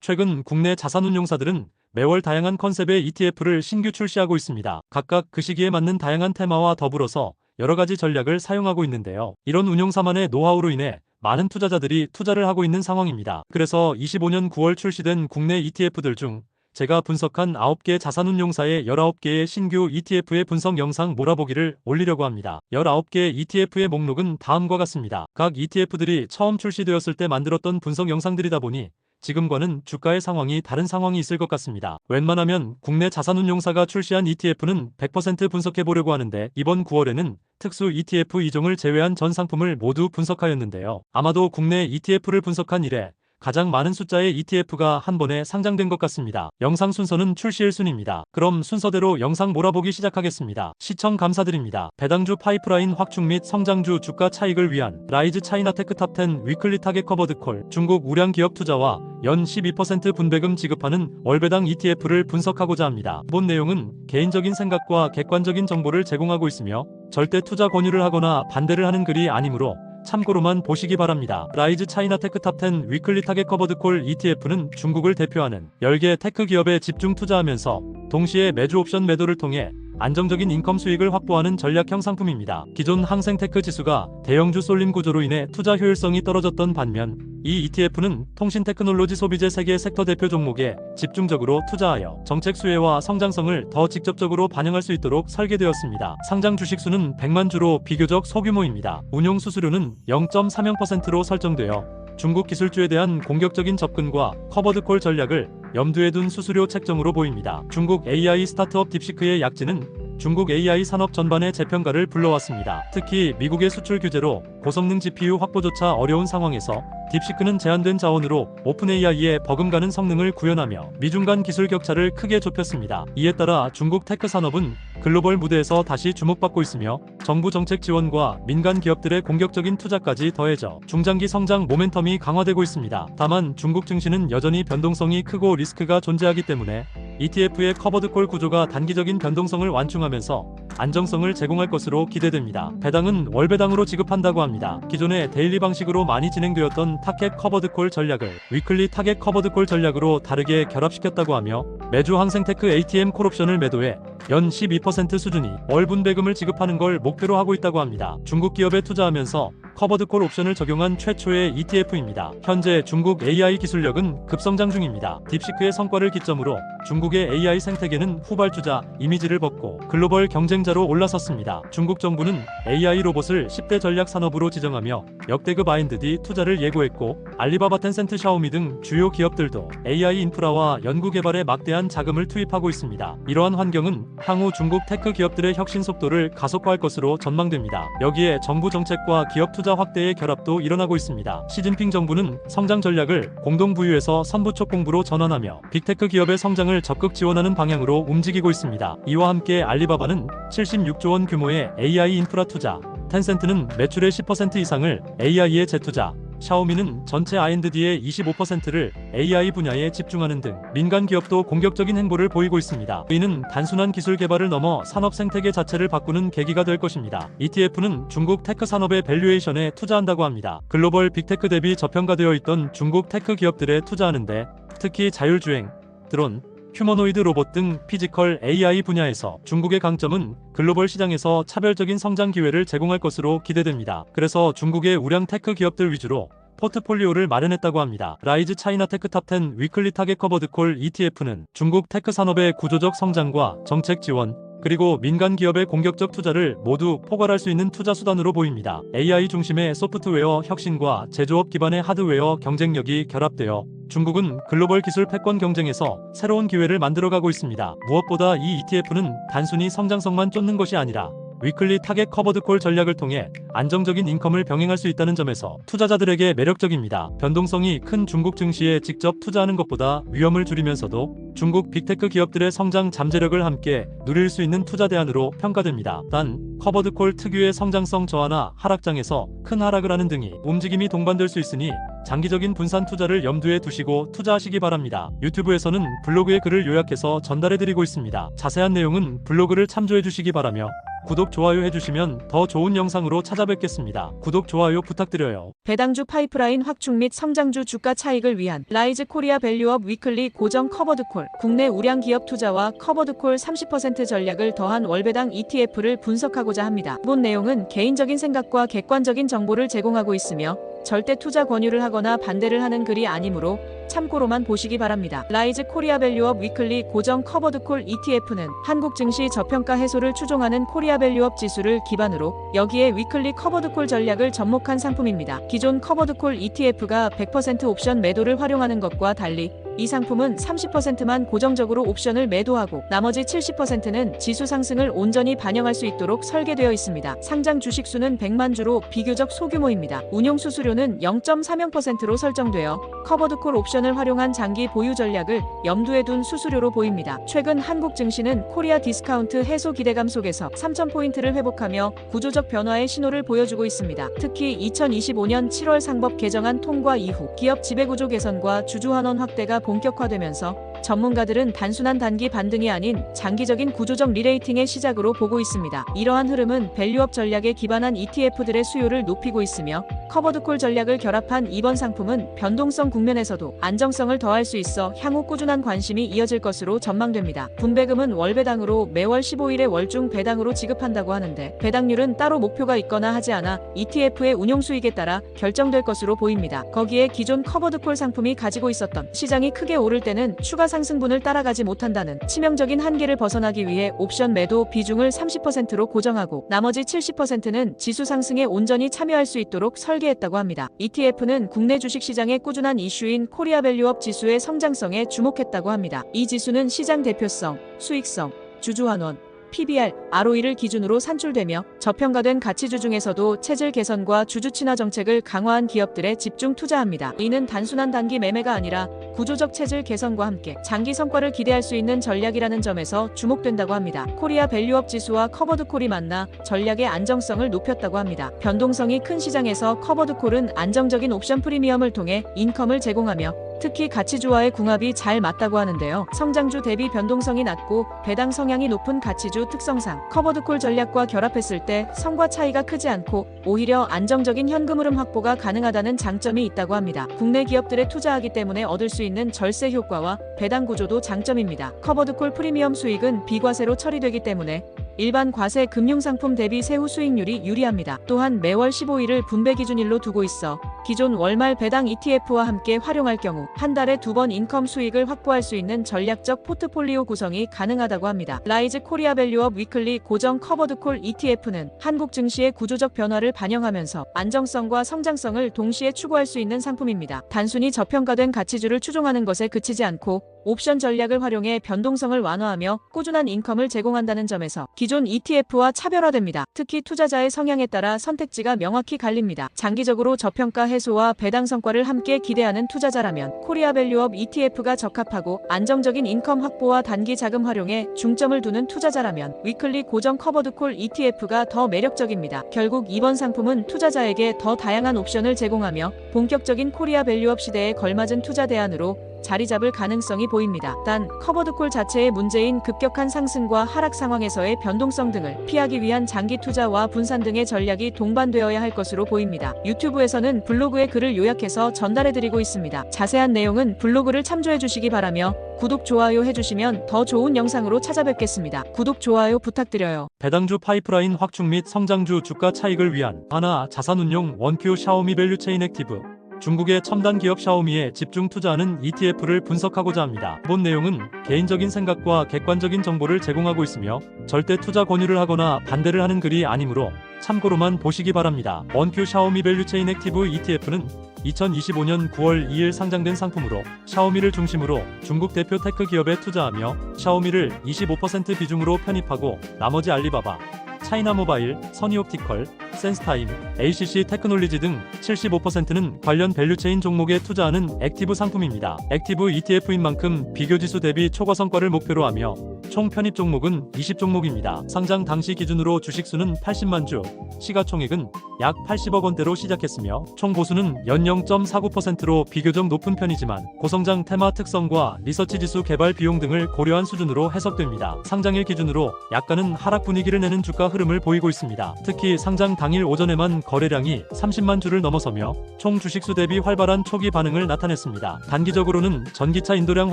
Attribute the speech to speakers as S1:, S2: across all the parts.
S1: 최근 국내 자산운용사들은 매월 다양한 컨셉의 ETF를 신규 출시하고 있습니다. 각각 그 시기에 맞는 다양한 테마와 더불어서 여러 가지 전략을 사용하고 있는데요. 이런 운용사만의 노하우로 인해 많은 투자자들이 투자를 하고 있는 상황입니다. 그래서 25년 9월 출시된 국내 ETF들 중 제가 분석한 9개 자산운용사의 19개의 신규 ETF의 분석 영상 몰아보기를 올리려고 합니다. 19개 ETF의 목록은 다음과 같습니다. 각 ETF들이 처음 출시되었을 때 만들었던 분석 영상들이다 보니 지금과는 주가의 상황이 다른 상황이 있을 것 같습니다. 웬만하면 국내 자산운용사가 출시한 ETF는 100% 분석해보려고 하는데 이번 9월에는 특수 ETF 2종을 제외한 전 상품을 모두 분석하였는데요. 아마도 국내 ETF를 분석한 이래 가장 많은 숫자의 ETF가 한 번에 상장된 것 같습니다. 영상 순서는 출시 1순위입니다. 그럼 순서대로 영상 몰아보기 시작하겠습니다. 시청 감사드립니다. 배당주 파이프라인 확충 및 성장주 주가 차익을 위한 라이즈 차이나테크 탑10 위클리 타겟 커버드 콜 중국 우량 기업 투자와 연 12% 분배금 지급하는 월배당 ETF를 분석하고자 합니다. 본 내용은 개인적인 생각과 객관적인 정보를 제공하고 있으며 절대 투자 권유를 하거나 반대를 하는 글이 아니므로 참고로만 보시기 바랍니다. 라이즈 차이나테크 탑10 위클리 타겟 커버드 콜 ETF는 중국을 대표하는 10개 테크 기업에 집중 투자하면서 동시에 매주 옵션 매도를 통해 안정적인 인컴 수익을 확보하는 전략형 상품입니다. 기존 항생테크 지수가 대형주 쏠림 구조로 인해 투자 효율성이 떨어졌던 반면 이 ETF는 통신 테크놀로지 소비재 세계 섹터 대표 종목에 집중적으로 투자하여 정책 수혜와 성장성을 더 직접적으로 반영할 수 있도록 설계되었습니다. 상장 주식수는 100만 주로 비교적 소규모입니다. 운용 수수료는 0.30%로 설정되어 중국 기술주에 대한 공격적인 접근과 커버드콜 전략을 염두에 둔 수수료 책정으로 보입니다. 중국 AI 스타트업 딥시크의 약진은 중국 AI 산업 전반의 재평가를 불러왔습니다. 특히 미국의 수출 규제로 고성능 GPU 확보조차 어려운 상황에서 딥시크는 제한된 자원으로 오픈AI의 버금가는 성능을 구현하며 미중 간 기술 격차를 크게 좁혔습니다. 이에 따라 중국 테크 산업은 글로벌 무대에서 다시 주목받고 있으며 정부 정책 지원과 민간 기업들의 공격적인 투자까지 더해져 중장기 성장 모멘텀이 강화되고 있습니다. 다만 중국 증시는 여전히 변동성이 크고 리스크가 존재하기 때문에 ETF의 커버드콜 구조가 단기적인 변동성을 완충하면서 안정성을 제공할 것으로 기대됩니다. 배당은 월배당으로 지급한다고 합니다. 기존의 데일리 방식으로 많이 진행되었던 타겟 커버드콜 전략을 위클리 타겟 커버드콜 전략으로 다르게 결합시켰다고 하며 매주 항생테크 ATM 콜옵션을 매도해 연 12% 수준이 월 분배금을 지급하는 걸 목표로 하고 있다고 합니다. 중국 기업에 투자하면서 커버드콜 옵션을 적용한 최초의 ETF입니다. 현재 중국 AI 기술력은 급성장 중입니다. 딥시크의 성과를 기점으로 중국의 AI 생태계는 후발주자 이미지를 벗고 글로벌 경쟁자로 올라섰습니다. 중국 정부는 AI 로봇을 10대 전략 산업으로 지정하며 역대급 R&D 투자를 예고했고 알리바바, 텐센트, 샤오미 등 주요 기업들도 AI 인프라와 연구 개발에 막대한 자금을 투입하고 있습니다. 이러한 환경은 향후 중국 테크 기업들의 혁신 속도를 가속화할 것으로 전망됩니다. 여기에 정부 정책과 기업 투자 확대의 결합도 일어나고 있습니다. 시진핑 정부는 성장 전략을 공동 부유에서 선부촉 공부로 전환하며 빅테크 기업의 성장을 적극 지원하는 방향으로 움직이고 있습니다. 이와 함께 알리바바는 76조 원 규모의 AI 인프라 투자, 텐센트는 매출의 10% 이상을 AI에 재투자, 샤오미는 전체 R&D의 25%를 AI 분야에 집중하는 등 민간 기업도 공격적인 행보를 보이고 있습니다. 이는 단순한 기술 개발을 넘어 산업 생태계 자체를 바꾸는 계기가 될 것입니다. ETF는 중국 테크 산업의 밸류에이션에 투자한다고 합니다. 글로벌 빅테크 대비 저평가되어 있던 중국 테크 기업들에 투자하는데 특히 자율주행, 드론, 휴머노이드 로봇 등 피지컬 AI 분야에서 중국의 강점은 글로벌 시장에서 차별적인 성장 기회를 제공할 것으로 기대됩니다. 그래서 중국의 우량 테크 기업들 위주로 포트폴리오를 마련했다고 합니다. 라이즈 차이나테크 탑10 위클리 타겟 커버드 콜 ETF는 중국 테크 산업의 구조적 성장과 정책 지원, 그리고 민간 기업의 공격적 투자를 모두 포괄할 수 있는 투자 수단으로 보입니다. AI 중심의 소프트웨어 혁신과 제조업 기반의 하드웨어 경쟁력이 결합되어 중국은 글로벌 기술 패권 경쟁에서 새로운 기회를 만들어가고 있습니다. 무엇보다 이 ETF는 단순히 성장성만 쫓는 것이 아니라 위클리 타겟 커버드 콜 전략을 통해 안정적인 인컴을 병행할 수 있다는 점에서 투자자들에게 매력적입니다. 변동성이 큰 중국 증시에 직접 투자하는 것보다 위험을 줄이면서도 중국 빅테크 기업들의 성장 잠재력을 함께 누릴 수 있는 투자 대안으로 평가됩니다. 단, 커버드 콜 특유의 성장성 저하나 하락장에서 큰 하락을 하는 등이 움직임이 동반될 수 있으니 장기적인 분산 투자를 염두에 두시고 투자하시기 바랍니다. 유튜브에서는 블로그의 글을 요약해서 전달해드리고 있습니다. 자세한 내용은 블로그를 참조해 주시기 바라며 구독, 좋아요 해주시면 더 좋은 영상으로 찾아뵙겠습니다. 구독, 좋아요 부탁드려요.
S2: 배당주 파이프라인 확충 및 성장주 주가 차익을 위한 라이즈 코리아 밸류업 위클리 고정 커버드콜, 국내 우량 기업 투자와 커버드콜 30% 전략을 더한 월배당 ETF를 분석하고자 합니다. 본 내용은 개인적인 생각과 객관적인 정보를 제공하고 있으며 절대 투자 권유를 하거나 반대를 하는 글이 아니므로 참고로만 보시기 바랍니다. 라이즈 코리아 밸류업 위클리 고정 커버드콜 ETF는 한국 증시 저평가 해소를 추종하는 코리아 밸류업 지수를 기반으로 여기에 위클리 커버드콜 전략을 접목한 상품입니다. 기존 커버드콜 ETF가 100% 옵션 매도를 활용하는 것과 달리 이 상품은 30%만 고정적으로 옵션을 매도하고 나머지 70%는 지수 상승을 온전히 반영할 수 있도록 설계되어 있습니다. 상장 주식 수는 100만 주로 비교적 소규모입니다. 운용 수수료는 0.30%로 설정되어 커버드콜 옵션을 활용한 장기 보유 전략을 염두에 둔 수수료로 보입니다. 최근 한국 증시는 코리아 디스카운트 해소 기대감 속에서 3,000포인트를 회복하며 구조적 변화의 신호를 보여주고 있습니다. 특히 2025년 7월 상법 개정안 통과 이후 기업 지배구조 개선과 주주환원 확대가 본격화되면서 전문가들은 단순한 단기 반등이 아닌 장기적인 구조적 리레이팅의 시작으로 보고 있습니다. 이러한 흐름은 밸류업 전략에 기반한 ETF들의 수요를 높이고 있으며 커버드콜 전략을 결합한 이번 상품은 변동성 국면에서도 안정성을 더할 수 있어 향후 꾸준한 관심이 이어질 것으로 전망됩니다. 분배금은 월배당으로 매월 15일에 월중 배당으로 지급한다고 하는데 배당률은 따로 목표가 있거나 하지 않아 ETF의 운용 수익에 따라 결정될 것으로 보입니다. 거기에 기존 커버드콜 상품이 가지고 있었던 시장이 크게 오를 때는 추가 상승분을 따라가지 못한다는 치명적인 한계를 벗어나기 위해 옵션 매도 비중을 30%로 고정하고 나머지 70%는 지수 상승에 온전히 참여할 수 있도록 설계했다고 합니다. ETF는 국내 주식시장의 꾸준한 이슈인 코리아 밸류업 지수의 성장성에 주목했다고 합니다. 이 지수는 시장 대표성, 수익성, 주주환원, PBR, ROE를 기준으로 산출되며 저평가된 가치주 중에서도 체질 개선과 주주 친화 정책을 강화한 기업들에 집중 투자합니다. 이는 단순한 단기 매매가 아니라 구조적 체질 개선과 함께 장기 성과를 기대할 수 있는 전략이라는 점에서 주목된다고 합니다. 코리아 밸류업 지수와 커버드콜이 만나 전략의 안정성을 높였다고 합니다. 변동성이 큰 시장에서 커버드콜은 안정적인 옵션 프리미엄을 통해 인컴을 제공하며 특히 가치주와의 궁합이 잘 맞다고 하는데요. 성장주 대비 변동성이 낮고 배당 성향이 높은 가치주 특성상 커버드콜 전략과 결합했을 때 성과 차이가 크지 않고 오히려 안정적인 현금 흐름 확보가 가능하다는 장점이 있다고 합니다. 국내 기업들에 투자하기 때문에 얻을 수 있는 절세 효과와 배당 구조도 장점입니다. 커버드콜 프리미엄 수익은 비과세로 처리되기 때문에 일반 과세 금융상품 대비 세후 수익률이 유리합니다. 또한 매월 15일을 분배 기준일로 두고 있어 기존 월말 배당 ETF와 함께 활용할 경우 한 달에 2번 인컴 수익을 확보할 수 있는 전략적 포트폴리오 구성이 가능하다고 합니다. 라이즈 코리아 밸류업 위클리 고정 커버드콜 ETF는 한국 증시의 구조적 변화를 반영하면서 안정성과 성장성을 동시에 추구할 수 있는 상품입니다. 단순히 저평가된 가치주를 추종하는 것에 그치지 않고 옵션 전략을 활용해 변동성을 완화하며 꾸준한 인컴을 제공한다는 점에서 기존 ETF와 차별화됩니다. 특히 투자자의 성향에 따라 선택지가 명확히 갈립니다. 장기적으로 저평가 해소와 배당 성과를 함께 기대하는 투자자라면 코리아 밸류업 ETF가 적합하고 안정적인 인컴 확보와 단기 자금 활용에 중점을 두는 투자자라면 위클리 고정 커버드콜 ETF가 더 매력적입니다. 결국 이번 상품은 투자자에게 더 다양한 옵션을 제공하며 본격적인 코리아 밸류업 시대에 걸맞은 투자 대안으로 자리 잡을 가능성이 보입니다. 단 커버드콜 자체의 문제인 급격한 상승과 하락 상황에서의 변동성 등을 피하기 위한 장기 투자와 분산 등의 전략이 동반되어야 할 것으로 보입니다. 유튜브에서는 블로그의 글을 요약해서 전달해드리고 있습니다. 자세한 내용은 블로그를 참조해 주시기 바라며 구독, 좋아요 해주시면 더 좋은 영상으로 찾아뵙겠습니다. 구독, 좋아요 부탁드려요.
S1: 배당주 파이프라인 확충 및 성장주 주가 차익을 위한 하나 자산운용 원큐 샤오미 밸류체인 액티브, 중국의 첨단 기업 샤오미에 집중 투자하는 ETF를 분석하고자 합니다. 본 내용은 개인적인 생각과 객관적인 정보를 제공하고 있으며 절대 투자 권유를 하거나 반대를 하는 글이 아니므로 참고로만 보시기 바랍니다. 원큐 샤오미 밸류체인 액티브 ETF는 2025년 9월 2일 상장된 상품으로 샤오미를 중심으로 중국 대표 테크 기업에 투자하며 샤오미를 25% 비중으로 편입하고 나머지 알리바바, 차이나모바일, 선이옵티컬, 센스타임, ACC 테크놀리지 등 75%는 관련 밸류체인 종목에 투자하는 액티브 상품입니다. 액티브 ETF인 만큼 비교지수 대비 초과 성과를 목표로 하며 총 편입 종목은 20종목입니다. 상장 당시 기준으로 주식수는 80만 주, 시가총액은 약 80억 원대로 시작했으며 총 보수는 연 0.49%로 비교적 높은 편이지만 고성장 테마 특성과 리서치 지수 개발 비용 등을 고려한 수준으로 해석됩니다. 상장일 기준으로 약간은 하락 분위기를 내는 주가 흐름을 보이고 있습니다. 특히 상장 당일 오전에만 거래량이 30만 주를 넘어서며 총 주식수 대비 활발한 초기 반응을 나타냈습니다. 단기적으로는 전기차 인도량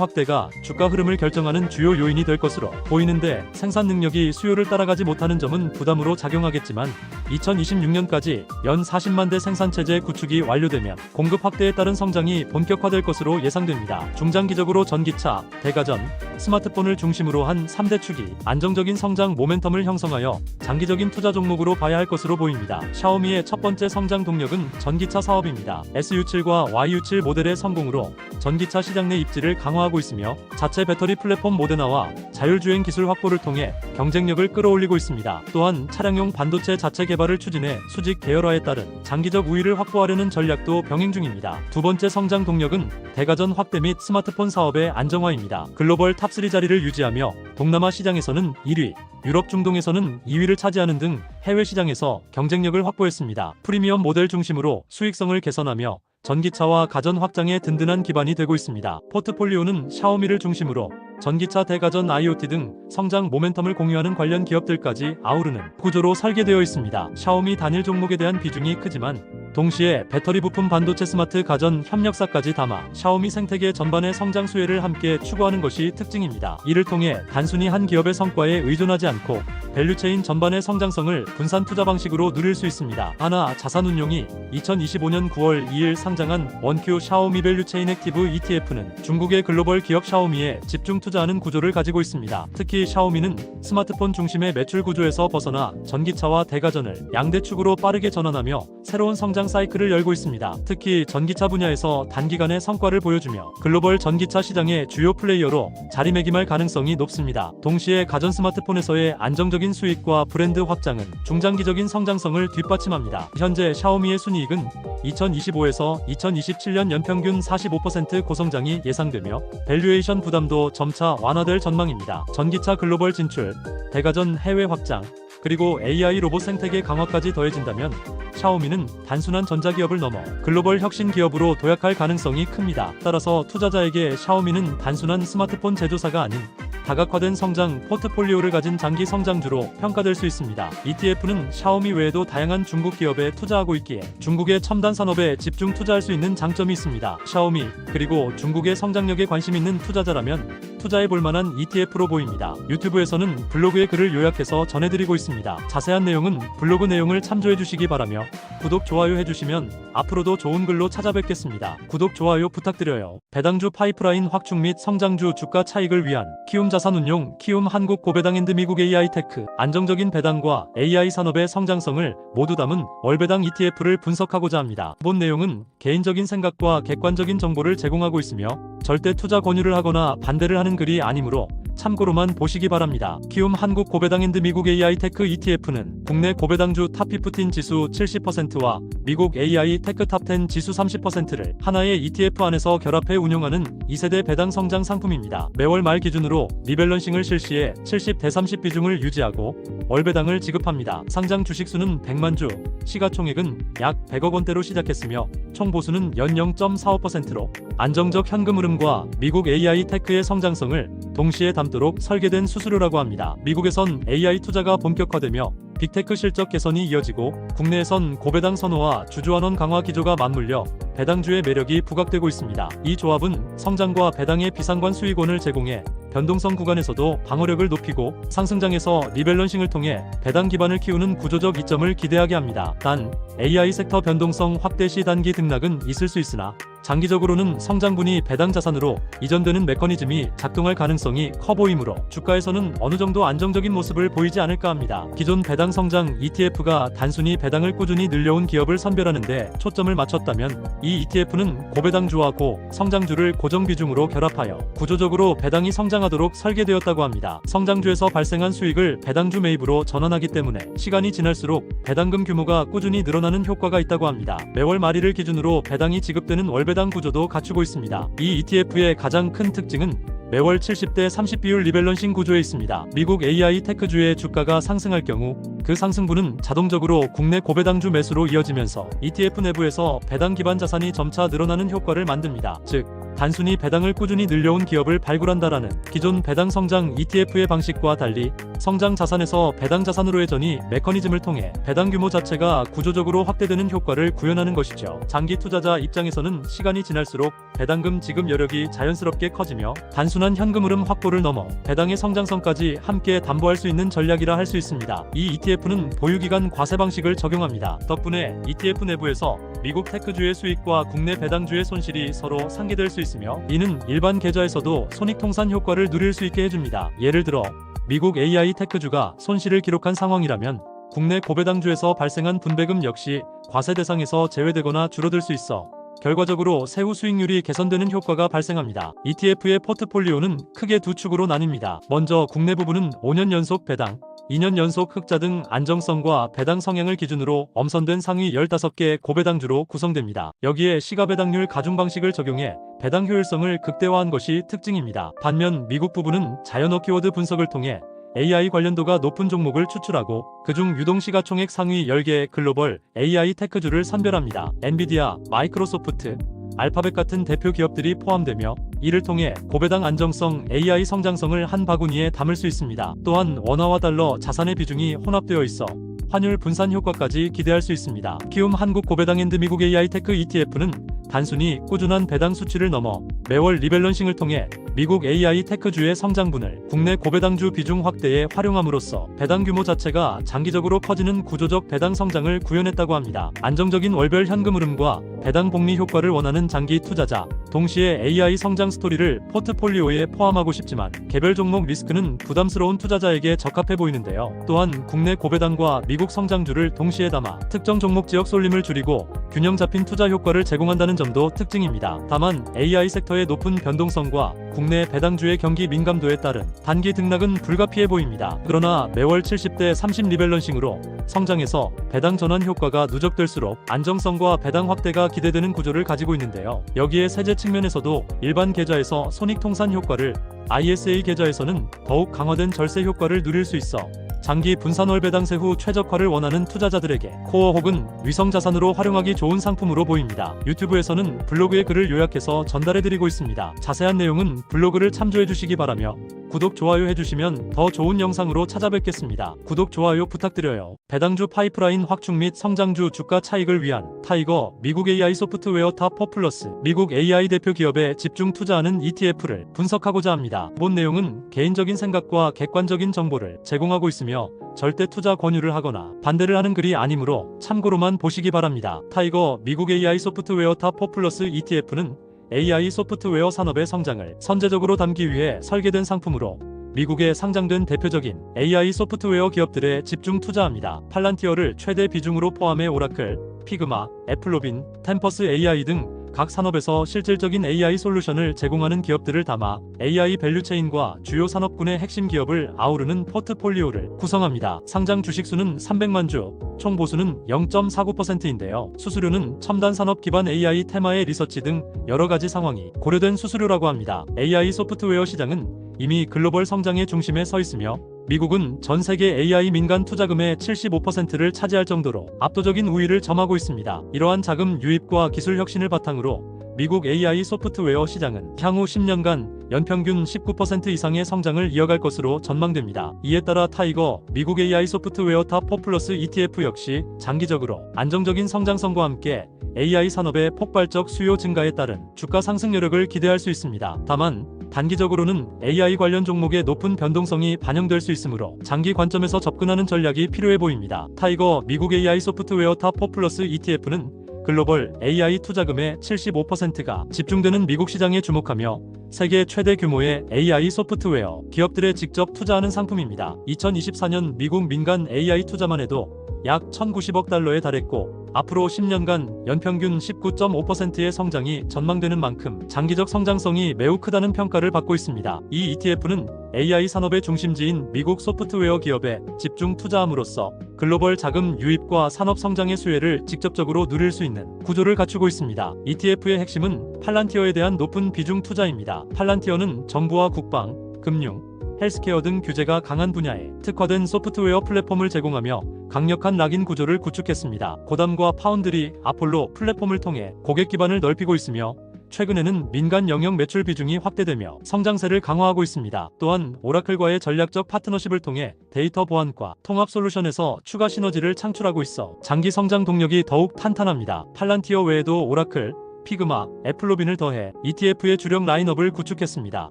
S1: 확대가 주가 흐름을 결정하는 주요 요인이 될 것으로 보이는데 생산 능력이 수요를 따라가지 못하는 점은 부담으로 작용하겠지만 2026년까지 연 40만 대 생산체제 구축이 완료되면 공급 확대에 따른 성장이 본격화될 것으로 예상됩니다. 중장기적으로 전기차, 대가전, 스마트폰을 중심으로 한 3대 축이 안정적인 성장 모멘텀을 형성하여 장기적인 투자 종목으로 봐야 할 것으로 보입니다. 샤오미의 첫 번째 성장 동력은 전기차 사업입니다. SU7과 YU7 모델의 성공으로 전기차 시장 내 입지를 강화하고 있으며 자체 배터리 플랫폼 모데나와 자율주행 기술 확보를 통해 경쟁력을 끌어올리고 있습니다. 또한 차량용 반도체 자체 개발을 추진해 수직 계열화에 따른 장기적 우위를 확보하려는 전략도 병행 중입니다. 두 번째 성장 동력은 대가전 확대 및 스마트폰 사업의 안정화입니다. 글로벌 탑3 자리를 유지하며 동남아 시장에서는 1위, 유럽 중동에서는 2위를 차지하는 등 해외 시장에서 경쟁력을 확보했습니다. 프리미엄 모델 중심으로 수익성을 개선하며 전기차와 가전 확장에 든든한 기반이 되고 있습니다. 포트폴리오는 샤오미를 중심으로 전기차, 대가전, IoT 등 성장 모멘텀을 공유하는 관련 기업들까지 아우르는 구조로 설계되어 있습니다. 샤오미 단일 종목에 대한 비중이 크지만 동시에 배터리 부품, 반도체, 스마트 가전 협력사까지 담아 샤오미 생태계 전반의 성장 수혜를 함께 추구하는 것이 특징입니다. 이를 통해 단순히 한 기업의 성과에 의존하지 않고 밸류체인 전반의 성장성을 분산 투자 방식으로 누릴 수 있습니다. 하나 자산운용이 2025년 9월 2일 상장한 원큐 샤오미 밸류체인 액티브 ETF는 중국의 글로벌 기업 샤오미에 집중 투자하는 구조를 가지고 있습니다. 특히 샤오미는 스마트폰 중심의 매출 구조에서 벗어나 전기차와 대가전을 양대축으로 빠르게 전환하며 새로운 성장 사이클을 열고 있습니다. 특히 전기차 분야에서 단기간에 성과를 보여주며 글로벌 전기차 시장의 주요 플레이어로 자리매김할 가능성이 높습니다. 동시에 가전 스마트폰에서의 안정적인 수익과 브랜드 확장은 중장기적인 성장성을 뒷받침합니다. 현재 샤오미의 순이익은 2025에서 2027년 연평균 45% 고성장이 예상되며 밸류에이션 부담도 점차 완화될 전망입니다. 전기차 글로벌 진출, 대가전 해외 확장, 그리고 AI 로봇 생태계 강화까지 더해진다면 샤오미는 단순한 전자기업을 넘어 글로벌 혁신 기업으로 도약할 가능성이 큽니다. 따라서 투자자에게 샤오미는 단순한 스마트폰 제조사가 아닌 다각화된 성장 포트폴리오를 가진 장기 성장주로 평가될 수 있습니다. ETF는 샤오미 외에도 다양한 중국 기업에 투자하고 있기에 중국의 첨단 산업에 집중 투자할 수 있는 장점이 있습니다. 샤오미 그리고 중국의 성장력에 관심 있는 투자자라면 투자해 볼 만한 ETF로 보입니다. 유튜브에서는 블로그의 글을 요약해서 전해드리고 있습니다. 자세한 내용은 블로그 내용을 참조해 주시기 바라며 구독, 좋아요 해주시면 앞으로도 좋은 글로 찾아뵙겠습니다. 구독, 좋아요 부탁드려요. 배당주 파이프라인 확충 및 성장주 주가 차익을 위한 키움 자산운용, 키움 한국 고배당 & 미국 AI테크, 안정적인 배당과 AI 산업의 성장성을 모두 담은 월배당 ETF를 분석하고자 합니다. 본 내용은 개인적인 생각과 객관적인 정보를 제공하고 있으며 절대 투자 권유를 하거나 반대를 하는 글이 아니므로 참고로만 보시기 바랍니다. 키움 한국 고배당 & 미국 AI테크 ETF는 국내 고배당주 탑15 지수 70%와 미국 AI 테크 탑10 지수 30%를 하나의 ETF 안에서 결합해 운용하는 2세대 배당 성장 상품입니다. 매월 말 기준으로 리밸런싱을 실시해 70대30 비중을 유지하고 월배당을 지급합니다. 상장 주식수는 100만 주, 시가총액은 약 100억 원대로 시작했으며 총 보수는 연 0.45%로 안정적 현금 흐름과 미국 AI 테크의 성장성을 동시에 담도록 설계된 수수료라고 합니다. 미국에선 AI 투자가 본격화되며 빅테크 실적 개선이 이어지고 국내에선 고배당 선호와 주주환원 강화 기조가 맞물려 배당주의 매력이 부각되고 있습니다. 이 조합은 성장과 배당의 비상관 수익원을 제공해 변동성 구간에서도 방어력을 높이고 상승장에서 리밸런싱을 통해 배당 기반을 키우는 구조적 이점을 기대하게 합니다. 단 AI 섹터 변동성 확대 시 단기 등락은 있을 수 있으나 장기적으로는 성장분이 배당 자산으로 이전되는 메커니즘이 작동할 가능성이 커 보이므로 주가에서는 어느 정도 안정적인 모습을 보이지 않을까 합니다. 기존 배당 성장 ETF가 단순히 배당을 꾸준히 늘려온 기업을 선별하는 데 초점을 맞췄다면 이 ETF는 고배당주와 고성장주를 고정 비중으로 결합하여 구조적으로 배당이 성장하도록 설계되었다고 합니다. 성장주에서 발생한 수익을 배당주 매입으로 전환하기 때문에 시간이 지날수록 배당금 규모가 꾸준히 늘어나는 효과가 있다고 합니다. 매월 말일을 기준으로 배당이 지급되는 월배당 구조도 갖추고 있습니다. 이 ETF의 가장 큰 특징은 매월 70대 30 비율 리밸런싱 구조에 있습니다. 미국 AI 테크주의 주가가 상승할 경우 그 상승분은 자동적으로 국내 고배당주 매수로 이어지면서 ETF 내부에서 배당 기반 자산이 점차 늘어나는 효과를 만듭니다. 즉, 단순히 배당을 꾸준히 늘려온 기업을 발굴한다라는 기존 배당 성장 ETF의 방식과 달리 성장 자산에서 배당 자산으로의 전이 메커니즘을 통해 배당 규모 자체가 구조적으로 확대되는 효과를 구현하는 것이죠. 장기 투자자 입장에서는 시간이 지날수록 배당금 지급 여력이 자연스럽게 커지며 단순한 현금 흐름 확보를 넘어 배당의 성장성까지 함께 담보할 수 있는 전략이라 할 수 있습니다. 이 ETF는 보유기간 과세 방식을 적용합니다. 덕분에 ETF 내부에서 미국 테크주의 수익과 국내 배당주의 손실이 서로 상기될 수 있으며 이는 일반 계좌에서도 손익통산 효과를 누릴 수 있게 해줍니다. 예를 들어 미국 AI 테크주가 손실을 기록한 상황이라면 국내 고배당주에서 발생한 분배금 역시 과세 대상에서 제외되거나 줄어들 수 있어 결과적으로 세후 수익률이 개선되는 효과가 발생합니다. ETF의 포트폴리오는 크게 두 축으로 나뉩니다. 먼저 국내 부분은 5년 연속 배당, 2년 연속 흑자 등 안정성과 배당 성향을 기준으로 엄선된 상위 15개 고배당주로 구성됩니다. 여기에 시가배당률 가중 방식을 적용해 배당 효율성을 극대화한 것이 특징입니다. 반면 미국 부분은 자연어 키워드 분석을 통해 AI 관련도가 높은 종목을 추출하고 그중 유동시가총액 상위 10개의 글로벌 AI 테크주를 선별합니다. 엔비디아, 마이크로소프트, 알파벳 같은 대표 기업들이 포함되며 이를 통해 고배당 안정성, AI 성장성을 한 바구니에 담을 수 있습니다. 또한 원화와 달러 자산의 비중이 혼합되어 있어 환율 분산 효과까지 기대할 수 있습니다. 키움 한국 고배당 앤드 미국 AI 테크 ETF는 단순히 꾸준한 배당 수치를 넘어 매월 리밸런싱을 통해 미국 AI 테크주의 성장분을 국내 고배당주 비중 확대에 활용함으로써 배당 규모 자체가 장기적으로 커지는 구조적 배당 성장을 구현했다고 합니다. 안정적인 월별 현금 흐름과 배당 복리 효과를 원하는 장기 투자자, 동시에 AI 성장 스토리를 포트폴리오에 포함하고 싶지만 개별 종목 리스크는 부담스러운 투자자에게 적합해 보이는데요. 또한 국내 고배당과 미국 성장주를 동시에 담아 특정 종목 지역 쏠림을 줄이고 균형 잡힌 투자 효과를 제공한다는 점도 특징입니다. 다만 AI 섹터의 높은 변동성과 국내 배당주의 경기 민감도에 따른 단기 등락은 불가피해 보입니다. 그러나 매월 70대 30 리밸런싱으로 성장해서 배당 전환 효과가 누적될수록 안정성과 배당 확대가 기대되는 구조를 가지고 있는데요. 여기에 세제 측면에서도 일반 계좌에서 손익통산 효과를, ISA 계좌에서는 더욱 강화된 절세 효과를 누릴 수 있어 장기 분산월 배당 세후 최적화를 원하는 투자자들에게 코어 혹은 위성 자산으로 활용하기 좋은 상품으로 보입니다. 유튜브에서는 블로그의 글을 요약해서 전달해드리고 있습니다. 자세한 내용은 블로그를 참조해주시기 바라며 구독, 좋아요 해주시면 더 좋은 영상으로 찾아뵙겠습니다. 구독, 좋아요 부탁드려요. 배당주 파이프라인 확충 및 성장주 주가 차익을 위한 타이거 미국 AI 소프트웨어 탑4 플러스 미국 AI 대표 기업에 집중 투자하는 ETF를 분석하고자 합니다. 본 내용은 개인적인 생각과 객관적인 정보를 제공하고 있으며 절대 투자 권유를 하거나 반대를 하는 글이 아니므로 참고로만 보시기 바랍니다. 타이거 미국 AI 소프트웨어 탑4 플러스 ETF는 AI 소프트웨어 산업의 성장을 선제적으로 담기 위해 설계된 상품으로 미국에 상장된 대표적인 AI 소프트웨어 기업들에 집중 투자합니다. 팔란티어를 최대 비중으로 포함해 오라클, 피그마, 애플로빈, 템퍼스 AI 등 각 산업에서 실질적인 AI 솔루션을 제공하는 기업들을 담아 AI 밸류체인과 주요 산업군의 핵심 기업을 아우르는 포트폴리오를 구성합니다. 상장 주식수는 300만 주, 총 보수는 0.49%인데요. 수수료는 첨단 산업 기반 AI 테마의 리서치 등 여러가지 상황이 고려된 수수료라고 합니다. AI 소프트웨어 시장은 이미 글로벌 성장의 중심에 서 있으며 미국은 전 세계 AI 민간 투자금의 75%를 차지할 정도로 압도적인 우위를 점하고 있습니다. 이러한 자금 유입과 기술 혁신을 바탕으로 미국 AI 소프트웨어 시장은 향후 10년간 연평균 19% 이상의 성장을 이어갈 것으로 전망됩니다. 이에 따라 타이거 미국 AI 소프트웨어 탑4 플러스 ETF 역시 장기적으로 안정적인 성장성과 함께 AI 산업의 폭발적 수요 증가에 따른 주가 상승 여력을 기대할 수 있습니다. 다만 단기적으로는 AI 관련 종목의 높은 변동성이 반영될 수 있으므로 장기 관점에서 접근하는 전략이 필요해 보입니다. 타이거 미국 AI 소프트웨어 탑4 플러스 ETF는 글로벌 AI 투자금의 75%가 집중되는 미국 시장에 주목하며 세계 최대 규모의 AI 소프트웨어 기업들에 직접 투자하는 상품입니다. 2024년 미국 민간 AI 투자만 해도 약 1,090억 달러에 달했고 앞으로 10년간 연평균 19.5%의 성장이 전망되는 만큼 장기적 성장성이 매우 크다는 평가를 받고 있습니다. 이 ETF는 AI 산업의 중심지인 미국 소프트웨어 기업에 집중 투자함으로써 글로벌 자금 유입과 산업 성장의 수혜를 직접적으로 누릴 수 있는 구조를 갖추고 있습니다. ETF의 핵심은 팔란티어에 대한 높은 비중 투자입니다. 팔란티어는 정부와 국방, 금융, 헬스케어 등 규제가 강한 분야에 특화된 소프트웨어 플랫폼을 제공하며 강력한 락인 구조를 구축했습니다. 고담과 파운드리, 아폴로 플랫폼을 통해 고객 기반을 넓히고 있으며 최근에는 민간 영역 매출 비중이 확대되며 성장세를 강화하고 있습니다. 또한 오라클과의 전략적 파트너십을 통해 데이터 보안과 통합 솔루션에서 추가 시너지를 창출하고 있어 장기 성장 동력이 더욱 탄탄합니다. 팔란티어 외에도 오라클, 피그마, 애플로빈을 더해 ETF의 주력 라인업을 구축했습니다.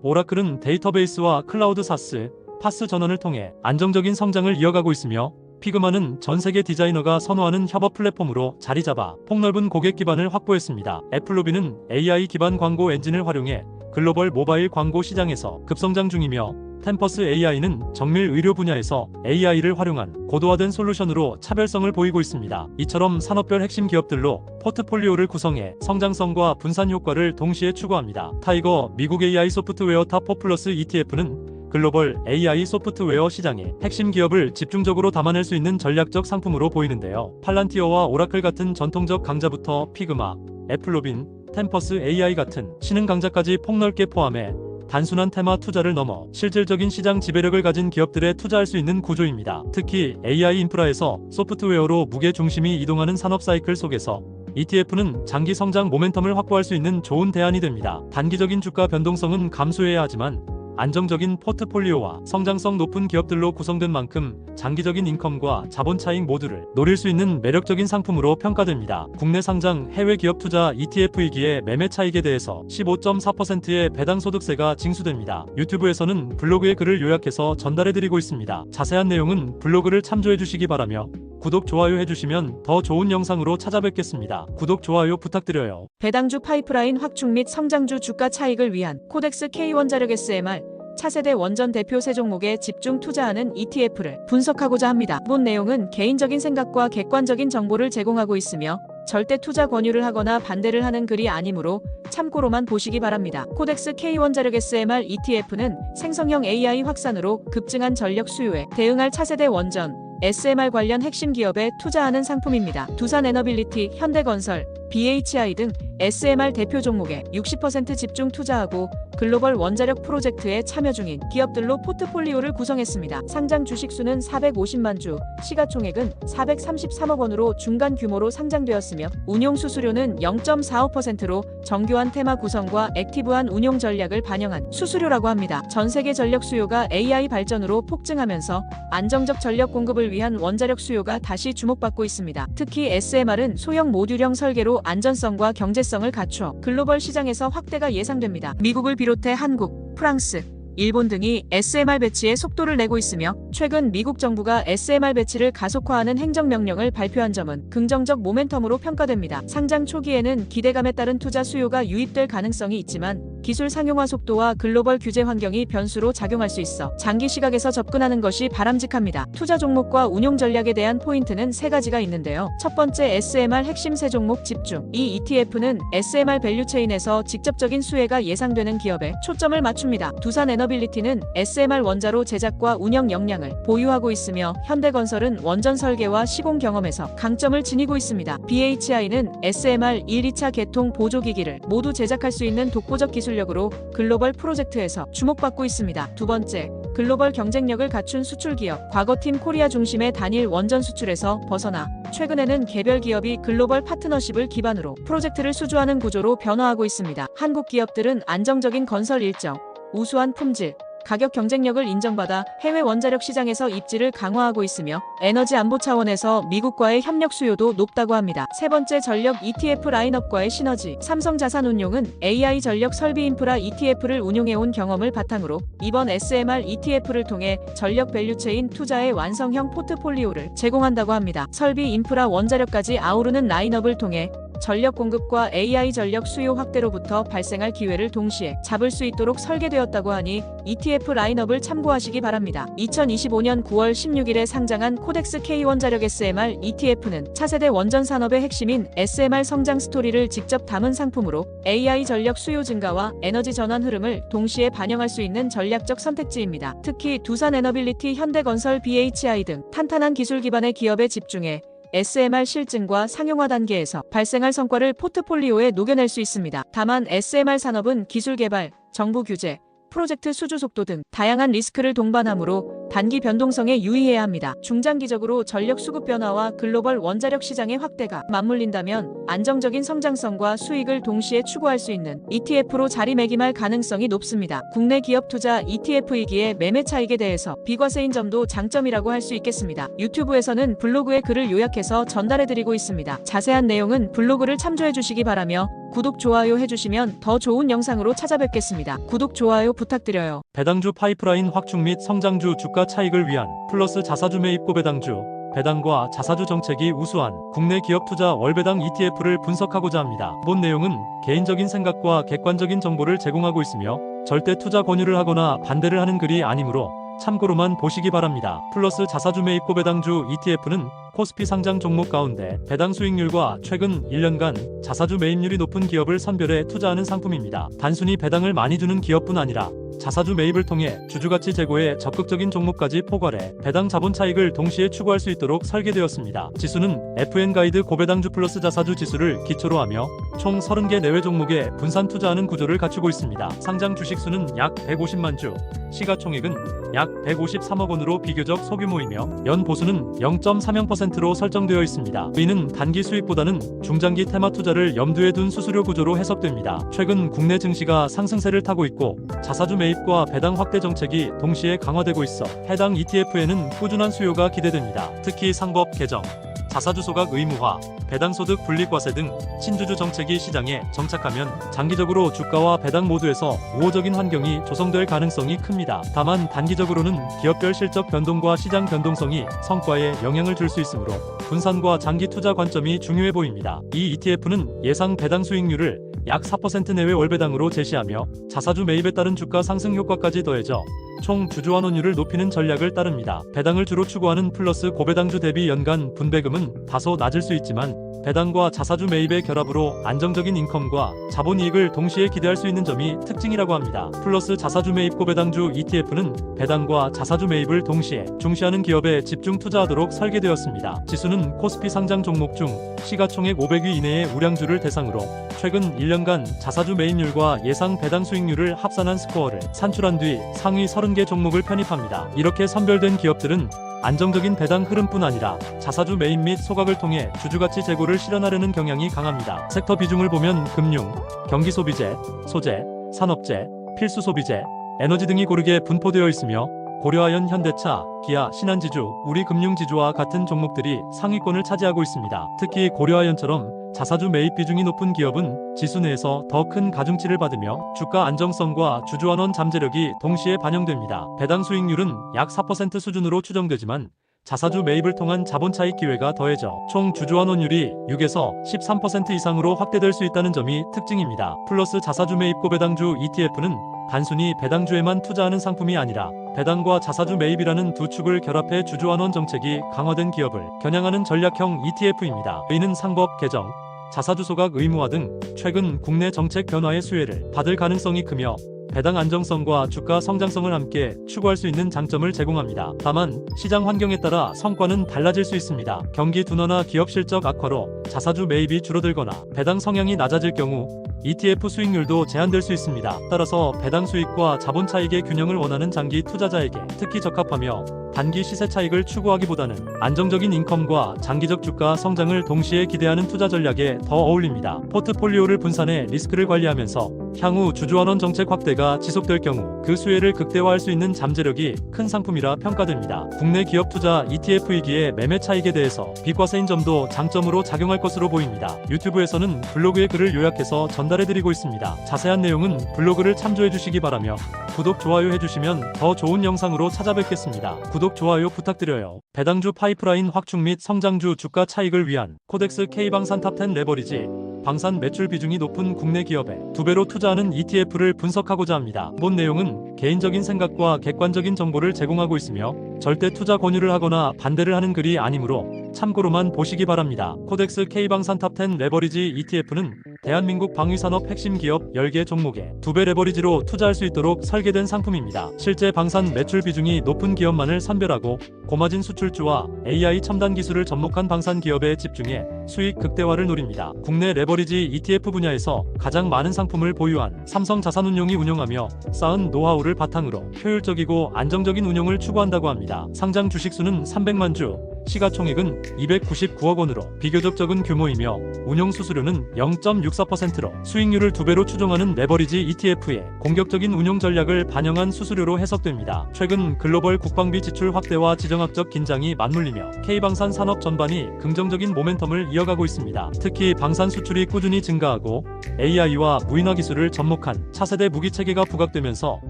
S1: 오라클은 데이터베이스와 클라우드 사스, 파스 전환을 통해 안정적인 성장을 이어가고 있으며 피그마는 전 세계 디자이너가 선호하는 협업 플랫폼으로 자리 잡아 폭넓은 고객 기반을 확보했습니다. 애플로빈은 AI 기반 광고 엔진을 활용해 글로벌 모바일 광고 시장에서 급성장 중이며 템퍼스 AI는 정밀 의료 분야에서 AI를 활용한 고도화된 솔루션으로 차별성을 보이고 있습니다. 이처럼 산업별 핵심 기업들로 포트폴리오를 구성해 성장성과 분산 효과를 동시에 추구합니다. 타이거 미국 AI 소프트웨어 탑4 플러스 ETF는 글로벌 AI 소프트웨어 시장의 핵심 기업을 집중적으로 담아낼 수 있는 전략적 상품으로 보이는데요. 팔란티어와 오라클 같은 전통적 강자부터 피그마, 애플로빈, 템퍼스 AI 같은 신흥 강자까지 폭넓게 포함해 단순한 테마 투자를 넘어 실질적인 시장 지배력을 가진 기업들에 투자할 수 있는 구조입니다. 특히 AI 인프라에서 소프트웨어로 무게 중심이 이동하는 산업 사이클 속에서 ETF는 장기 성장 모멘텀을 확보할 수 있는 좋은 대안이 됩니다. 단기적인 주가 변동성은 감소해야 하지만 안정적인 포트폴리오와 성장성 높은 기업들로 구성된 만큼 장기적인 인컴과 자본 차익 모두를 노릴 수 있는 매력적인 상품으로 평가됩니다. 국내 상장 해외 기업 투자 ETF이기에 매매 차익에 대해서 15.4%의 배당 소득세가 징수됩니다. 유튜브에서는 블로그의 글을 요약해서 전달해드리고 있습니다. 자세한 내용은 블로그를 참조해주시기 바라며 구독, 좋아요 해주시면 더 좋은 영상으로 찾아뵙겠습니다. 구독, 좋아요 부탁드려요.
S2: 배당주 파이프라인 확충 및 성장주 주가 차익을 위한 코덱스 K 원자력 SMR 차세대 원전 대표 세 종목에 집중 투자하는 ETF를 분석하고자 합니다. 본 내용은 개인적인 생각과 객관적인 정보를 제공하고 있으며 절대 투자 권유를 하거나 반대를 하는 글이 아니므로 참고로만 보시기 바랍니다. 코덱스 K 원자력 SMR ETF는 생성형 AI 확산으로 급증한 전력 수요에 대응할 차세대 원전 SMR 관련 핵심 기업에 투자하는 상품입니다. 두산에너빌리티, 현대건설, BHI 등 SMR 대표 종목에 60% 집중 투자하고 글로벌 원자력 프로젝트에 참여 중인 기업들로 포트폴리오를 구성했습니다. 상장 주식수는 450만 주, 시가총액은 433억 원으로 중간 규모로 상장되었으며 운용 수수료는 0.45%로 정교한 테마 구성과 액티브한 운용 전략을 반영한 수수료라고 합니다. 전 세계 전력 수요가 AI 발전으로 폭증하면서 안정적 전력 공급을 위한 원자력 수요가 다시 주목받고 있습니다. 특히 SMR은 소형 모듈형 설계로 안전성과 경제성을 갖추어 글로벌 시장에서 확대가 예상됩니다. 미국을 비롯해 한국, 프랑스, 일본 등이 SMR 배치에 속도를 내고 있으며 최근 미국 정부가 SMR 배치를 가속화하는 행정명령을 발표한 점은 긍정적 모멘텀으로 평가됩니다. 상장 초기에는 기대감에 따른 투자 수요가 유입될 가능성이 있지만 기술 상용화 속도와 글로벌 규제 환경이 변수로 작용할 수 있어 장기 시각에서 접근하는 것이 바람직합니다. 투자 종목과 운용 전략에 대한 포인트는 세 가지가 있는데요. 첫 번째, SMR 핵심 세 종목 집중. 이 ETF는 SMR 밸류체인에서 직접적인 수혜가 예상되는 기업에 초점을 맞춥니다. 두산에너빌리티는 SMR 원자로 제작과 운영 역량을 보유하고 있으며 현대건설은 원전 설계와 시공 경험에서 강점을 지니고 있습니다. BHI는 SMR 1, 2차 개통 보조기기를 모두 제작할 수 있는 독보적 기술력으로 글로벌 프로젝트에서 주목받고 있습니다. 두 번째, 글로벌 경쟁력을 갖춘 수출 기업. 과거 팀 코리아 중심의 단일 원전 수출에서 벗어나 최근에는 개별 기업이 글로벌 파트너십을 기반으로 프로젝트를 수주하는 구조로 변화하고 있습니다. 한국 기업들은 안정적인 건설 일정, 우수한 품질, 가격 경쟁력을 인정받아 해외 원자력 시장에서 입지를 강화하고 있으며 에너지 안보 차원에서 미국과의 협력 수요도 높다고 합니다. 세 번째, 전력 ETF 라인업과의 시너지. 삼성자산운용은 AI 전력 설비 인프라 ETF를 운용해온 경험을 바탕으로 이번 SMR ETF를 통해 전력 밸류체인 투자의 완성형 포트폴리오를 제공한다고 합니다. 설비 인프라 원자력까지 아우르는 라인업을 통해 전력 공급과 AI 전력 수요 확대로부터 발생할 기회를 동시에 잡을 수 있도록 설계되었다고 하니 ETF 라인업을 참고하시기 바랍니다. 2025년 9월 16일에 상장한 코덱스 K 원자력 SMR ETF는 차세대 원전 산업의 핵심인 SMR 성장 스토리를 직접 담은 상품으로 AI 전력 수요 증가와 에너지 전환 흐름을 동시에 반영할 수 있는 전략적 선택지입니다. 특히 두산에너빌리티, 현대건설, BHI 등 탄탄한 기술 기반의 기업에 집중해 SMR 실증과 상용화 단계에서 발생할 성과를 포트폴리오에 녹여낼 수 있습니다. 다만 SMR 산업은 기술 개발, 정부 규제, 프로젝트 수주 속도 등 다양한 리스크를 동반하므로 단기 변동성에 유의해야 합니다. 중장기적으로 전력 수급 변화와 글로벌 원자력 시장의 확대가 맞물린다면 안정적인 성장성과 수익을 동시에 추구할 수 있는 ETF로 자리매김할 가능성이 높습니다. 국내 기업 투자 ETF이기에 매매 차익에 대해서 비과세인 점도 장점이라고 할 수 있겠습니다. 유튜브에서는 블로그의 글을 요약해서 전달해드리고 있습니다. 자세한 내용은 블로그를 참조해 주시기 바라며 구독, 좋아요 해주시면 더 좋은 영상으로 찾아뵙겠습니다. 구독, 좋아요 부탁드려요.
S1: 배당주 파이프라인 확충 및 성장주 주가 차익을 위한 플러스 자사주 매입 고배당주, 배당과 자사주 정책이 우수한 국내 기업 투자 월배당 ETF를 분석하고자 합니다. 본 내용은 개인적인 생각과 객관적인 정보를 제공하고 있으며 절대 투자 권유를 하거나 반대를 하는 글이 아니므로 참고로만 보시기 바랍니다. 플러스 자사주 매입 고배당주 ETF는 코스피 상장 종목 가운데 배당 수익률과 최근 1년간 자사주 매입률이 높은 기업을 선별해 투자하는 상품입니다. 단순히 배당을 많이 주는 기업뿐 아니라 자사주 매입을 통해 주주가치 제고에 적극적인 종목까지 포괄해 배당 자본 차익을 동시에 추구할 수 있도록 설계되었습니다. 지수는 FN 가이드 고배당주 플러스 자사주 지수를 기초로 하며 총 30개 내외 종목에 분산 투자하는 구조를 갖추고 있습니다. 상장 주식수는 약 150만 주, 시가총액은 약 153억 원으로 비교적 소규모이며 연 보수는 0.30%로 설정되어 있습니다. 이는 단기 수익보다는 중장기 테마 투자를 염두에 둔 수수료 구조로 해석됩니다. 최근 국내 증시가 상승세를 타고 있고 자사주 매입과 배당 확대 정책이 동시에 강화되고 있어 해당 ETF에는 꾸준한 수요가 기대됩니다. 특히 상법 개정, 자사주 소각 의무화, 배당소득 분리과세 등 신주주 정책이 시장에 정착하면 장기적으로 주가와 배당 모두에서 우호적인 환경이 조성될 가능성이 큽니다. 다만 단기적으로는 기업별 실적 변동과 시장 변동성이 성과에 영향을 줄 수 있으므로 분산과 장기 투자 관점이 중요해 보입니다. 이 ETF는 예상 배당 수익률을 약 4% 내외 월배당으로 제시하며 자사주 매입에 따른 주가 상승 효과까지 더해져 총 주주환원율을 높이는 전략을 따릅니다. 배당을 주로 추구하는 플러스 고배당주 대비 연간 분배금은 다소 낮을 수 있지만 배당과 자사주 매입의 결합으로 안정적인 인컴과 자본이익을 동시에 기대할 수 있는 점이 특징이라고 합니다. 플러스 자사주 매입 고배당주 ETF는 배당과 자사주 매입을 동시에 중시하는 기업에 집중 투자하도록 설계되었습니다. 지수는 코스피 상장 종목 중 시가총액 500위 이내의 우량주를 대상으로 최근 1년간 자사주 매입률과 예상 배당 수익률을 합산한 스코어를 산출한 뒤 상위 30개 종목을 편입합니다. 이렇게 선별된 기업들은 안정적인 배당 흐름뿐 아니라 자사주 매입 및 소각을 통해 주주가치 제고를 실현하려는 경향이 강합니다. 섹터 비중을 보면 금융, 경기소비재, 소재, 산업재, 필수소비재, 에너지 등이 고르게 분포되어 있으며 고려아연, 현대차, 기아, 신한지주, 우리금융지주와 같은 종목들이 상위권을 차지하고 있습니다. 특히 고려아연처럼 자사주 매입 비중이 높은 기업은 지수 내에서 더 큰 가중치를 받으며 주가 안정성과 주주환원 잠재력이 동시에 반영됩니다. 배당 수익률은 약 4% 수준으로 추정되지만 자사주 매입을 통한 자본 차익 기회가 더해져 총 주주환원율이 6에서 13% 이상으로 확대될 수 있다는 점이 특징입니다. 플러스 자사주 매입 고배당주 ETF는 단순히 배당주에만 투자하는 상품이 아니라 배당과 자사주 매입이라는 두 축을 결합해 주주환원 정책이 강화된 기업을 겨냥하는 전략형 ETF입니다. 이는 상법 개정, 자사주 소각 의무화 등 최근 국내 정책 변화의 수혜를 받을 가능성이 크며 배당 안정성과 주가 성장성을 함께 추구할 수 있는 장점을 제공합니다. 다만 시장 환경에 따라 성과는 달라질 수 있습니다. 경기 둔화나 기업 실적 악화로 자사주 매입이 줄어들거나 배당 성향이 낮아질 경우 ETF 수익률도 제한될 수 있습니다. 따라서 배당 수익과 자본 차익의 균형을 원하는 장기 투자자에게 특히 적합하며 단기 시세 차익을 추구하기보다는 안정적인 인컴과 장기적 주가 성장을 동시에 기대하는 투자 전략에 더 어울립니다. 포트폴리오를 분산해 리스크를 관리하면서 향후 주주환원 정책 확대가 지속될 경우 그 수혜를 극대화할 수 있는 잠재력이 큰 상품이라 평가됩니다. 국내 기업 투자 ETF이기에 매매 차익에 대해서 비과세인 점도 장점으로 작용할 것으로 보입니다. 유튜브에서는 블로그의 글을 요약해서 전달해드리고 있습니다. 자세한 내용은 블로그를 참조해 주시기 바라며 구독, 좋아요 해주시면 더 좋은 영상으로 찾아뵙겠습니다. 구독, 좋아요 부탁드려요. 배당주 파이프라인 확충 및 성장주 주가 차익을 위한 코덱스 K방산 탑10 레버리지 방산 매출 비중이 높은 국내 기업에 2배로 투자하는 ETF를 분석하고자 합니다. 본 내용은 개인적인 생각과 객관적인 정보를 제공하고 있으며 절대 투자 권유를 하거나 반대를 하는 글이 아니므로 참고로만 보시기 바랍니다. 코덱스 K방산 탑10 레버리지 ETF는 대한민국 방위산업 핵심 기업 10개 종목에 2배 레버리지로 투자할 수 있도록 설계된 상품입니다. 실제 방산 매출 비중이 높은 기업만을 선별하고 고마진 수출주와 AI 첨단 기술을 접목한 방산 기업에 집중해 수익 극대화를 노립니다. 국내 레버리지 ETF 분야에서 가장 많은 상품을 보유한 삼성자산운용이 운영하며 쌓은 노하우를 바탕으로 효율적이고 안정적인 운용을 추구한다고 합니다. 상장 주식수는 300만 주, 시가총액은 299억 원으로 비교적 적은 규모이며 운용 수수료는 0.64%로 수익률을 2배로 추정하는 레버리지 ETF의 공격적인 운용 전략을 반영한 수수료로 해석됩니다. 최근 글로벌 국방비 지출 확대와 지정학적 긴장이 맞물리며 K방산 산업 전반이 긍정적인 모멘텀을 이어가고 있습니다. 특히 방산 수출이 꾸준히 증가하고 AI와 무인화 기술을 접목한 차세대 무기 체계가 부각되면서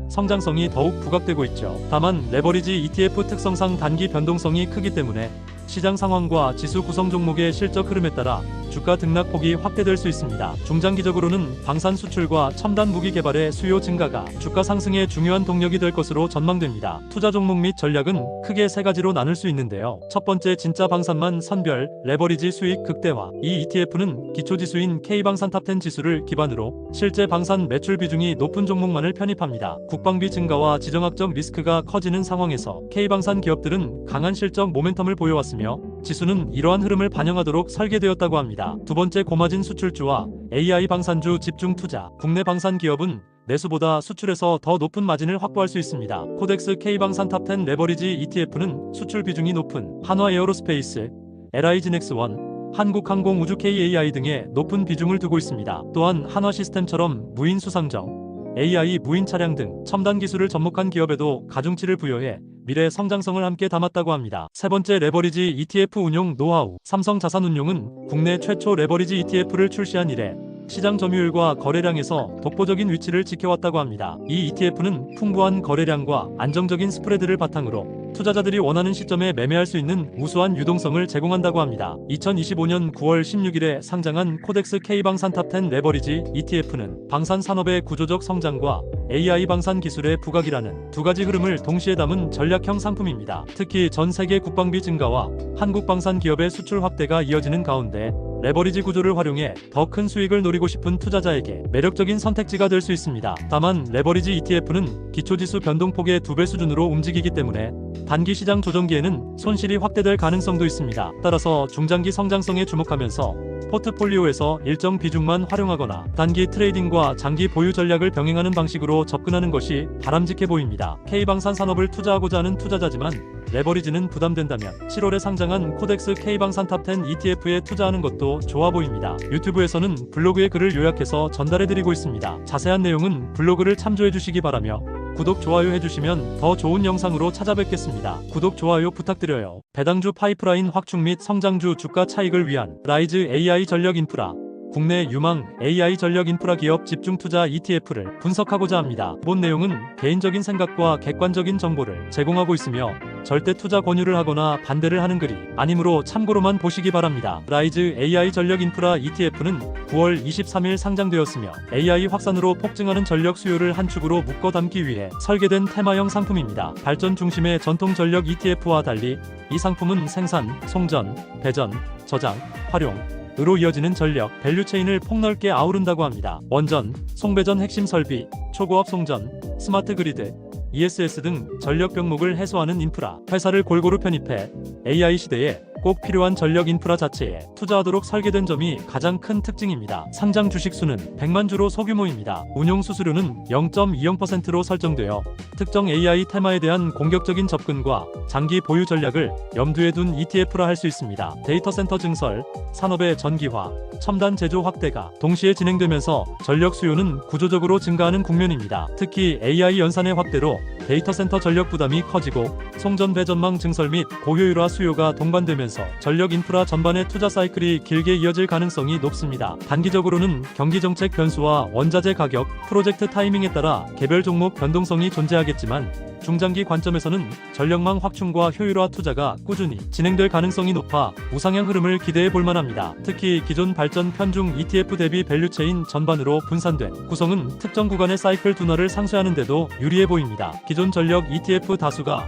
S1: 성장성이 더욱 부각되고 있죠. 다만 레버리지 ETF 특성상 단기 변동성이 크기 때문에 시장 상황과 지수 구성 종목의 실적 흐름에 따라 주가 등락폭이 확대될 수 있습니다. 중장기적으로는 방산 수출과 첨단 무기 개발의 수요 증가가 주가 상승의 중요한 동력이 될 것으로 전망됩니다. 투자 종목 및 전략은 크게 세 가지로 나눌 수 있는데요. 첫 번째, 진짜 방산만 선별 레버리지 수익 극대화. 이 ETF는 기초지수인 K방산 탑10 지수를 기반으로 실제 방산 매출 비중이 높은 종목만을 편입합니다. 국방비 증가와 지정학적 리스크가 커지는 상황에서 K방산 기업들은 강한 실적 모멘텀을 보여왔으며 지수는 이러한 흐름을 반영하도록 설계되었다고 합니다. 두 번째, 고마진 수출주와 AI 방산주 집중 투자. 국내 방산 기업은 내수보다 수출에서 더 높은 마진을 확보할 수 있습니다. 코덱스 K방산 탑10 레버리지 ETF는 수출 비중이 높은 한화 에어로스페이스, LI지넥스원, 한국항공우주 KAI 등에 높은 비중을 두고 있습니다. 또한 한화시스템처럼 무인 수상정, AI 무인 차량 등 첨단 기술을 접목한 기업에도 가중치를 부여해 미래 성장성을 함께 담았다고 합니다. 세 번째, 레버리지 ETF 운용 노하우. 삼성자산운용은 국내 최초 레버리지 ETF를 출시한 이래 시장 점유율과 거래량에서 독보적인 위치를 지켜왔다고 합니다. 이 ETF는 풍부한 거래량과 안정적인 스프레드를 바탕으로 투자자들이 원하는 시점에 매매할 수 있는 우수한 유동성을 제공한다고 합니다. 2025년 9월 16일에 상장한 코덱스 K방산 탑10 레버리지 ETF는 방산 산업의 구조적 성장과 AI 방산 기술의 부각이라는 두 가지 흐름을 동시에 담은 전략형 상품입니다. 특히 전 세계 국방비 증가와 한국 방산 기업의 수출 확대가 이어지는 가운데 레버리지 구조를 활용해 더 큰 수익을 노리고 싶은 투자자에게 매력적인 선택지가 될 수 있습니다. 다만 레버리지 ETF는 기초지수 변동폭의 2배 수준으로 움직이기 때문에 단기 시장 조정기에는 손실이 확대될 가능성도 있습니다. 따라서 중장기 성장성에 주목하면서 포트폴리오에서 일정 비중만 활용하거나 단기 트레이딩과 장기 보유 전략을 병행하는 방식으로 접근하는 것이 바람직해 보입니다. K방산 산업을 투자하고자 하는 투자자지만 레버리지는 부담된다면 7월에 상장한 코덱스 K방산 탑10 ETF에 투자하는 것도 좋아 보입니다. 유튜브에서는 블로그의 글을 요약해서 전달해드리고 있습니다. 자세한 내용은 블로그를 참조해주시기 바라며 구독, 좋아요 해주시면 더 좋은 영상으로 찾아뵙겠습니다. 구독, 좋아요 부탁드려요. 배당주 파이프라인 확충 및 성장주 주가 차익을 위한 라이즈 AI 전력 인프라. 국내 유망 AI 전력 인프라 기업 집중 투자 ETF를 분석하고자 합니다. 본 내용은 개인적인 생각과 객관적인 정보를 제공하고 있으며 절대 투자 권유를 하거나 반대를 하는 글이 아니므로 참고로만 보시기 바랍니다. 라이즈 AI 전력 인프라 ETF는 9월 23일 상장되었으며 AI 확산으로 폭증하는 전력 수요를 한 축으로 묶어 담기 위해 설계된 테마형 상품입니다. 발전 중심의 전통 전력 ETF와 달리 이 상품은 생산, 송전, 배전, 저장, 활용 으로 이어지는 전력, 밸류체인을 폭넓게 아우른다고 합니다. 원전, 송배전 핵심 설비, 초고압 송전, 스마트 그리드, ESS 등 전력 병목을 해소하는 인프라, 회사를 골고루 편입해 AI 시대에 꼭 필요한 전력 인프라 자체에 투자하도록 설계된 점이 가장 큰 특징입니다. 상장 주식 수는 100만 주로 소규모입니다. 운용 수수료는 0.20%로 설정되어 특정 AI 테마에 대한 공격적인 접근과 장기 보유 전략을 염두에 둔 ETF라 할 수 있습니다. 데이터 센터 증설, 산업의 전기화, 첨단 제조 확대가 동시에 진행되면서 전력 수요는 구조적으로 증가하는 국면입니다. 특히 AI 연산의 확대로 데이터 센터 전력 부담이 커지고 송전 배전망 증설 및 고효율화 수요가 동반되면서 관점에서 전력 인프라 전반의 투자 사이클이 길게 이어질 가능성이 높습니다. 단기적으로는 경기 정책 변수와 원자재 가격, 프로젝트 타이밍에 따라 개별 종목 변동성이 존재하겠지만 중장기 관점에서는 전력망 확충과 효율화 투자가 꾸준히 진행될 가능성이 높아 우상향 흐름을 기대해 볼 만합니다. 특히 기존 발전 편중 ETF 대비 밸류체인 전반으로 분산된 구성은 특정 구간의 사이클 둔화를 상쇄하는 데도 유리해 보입니다. 기존 전력 ETF 다수가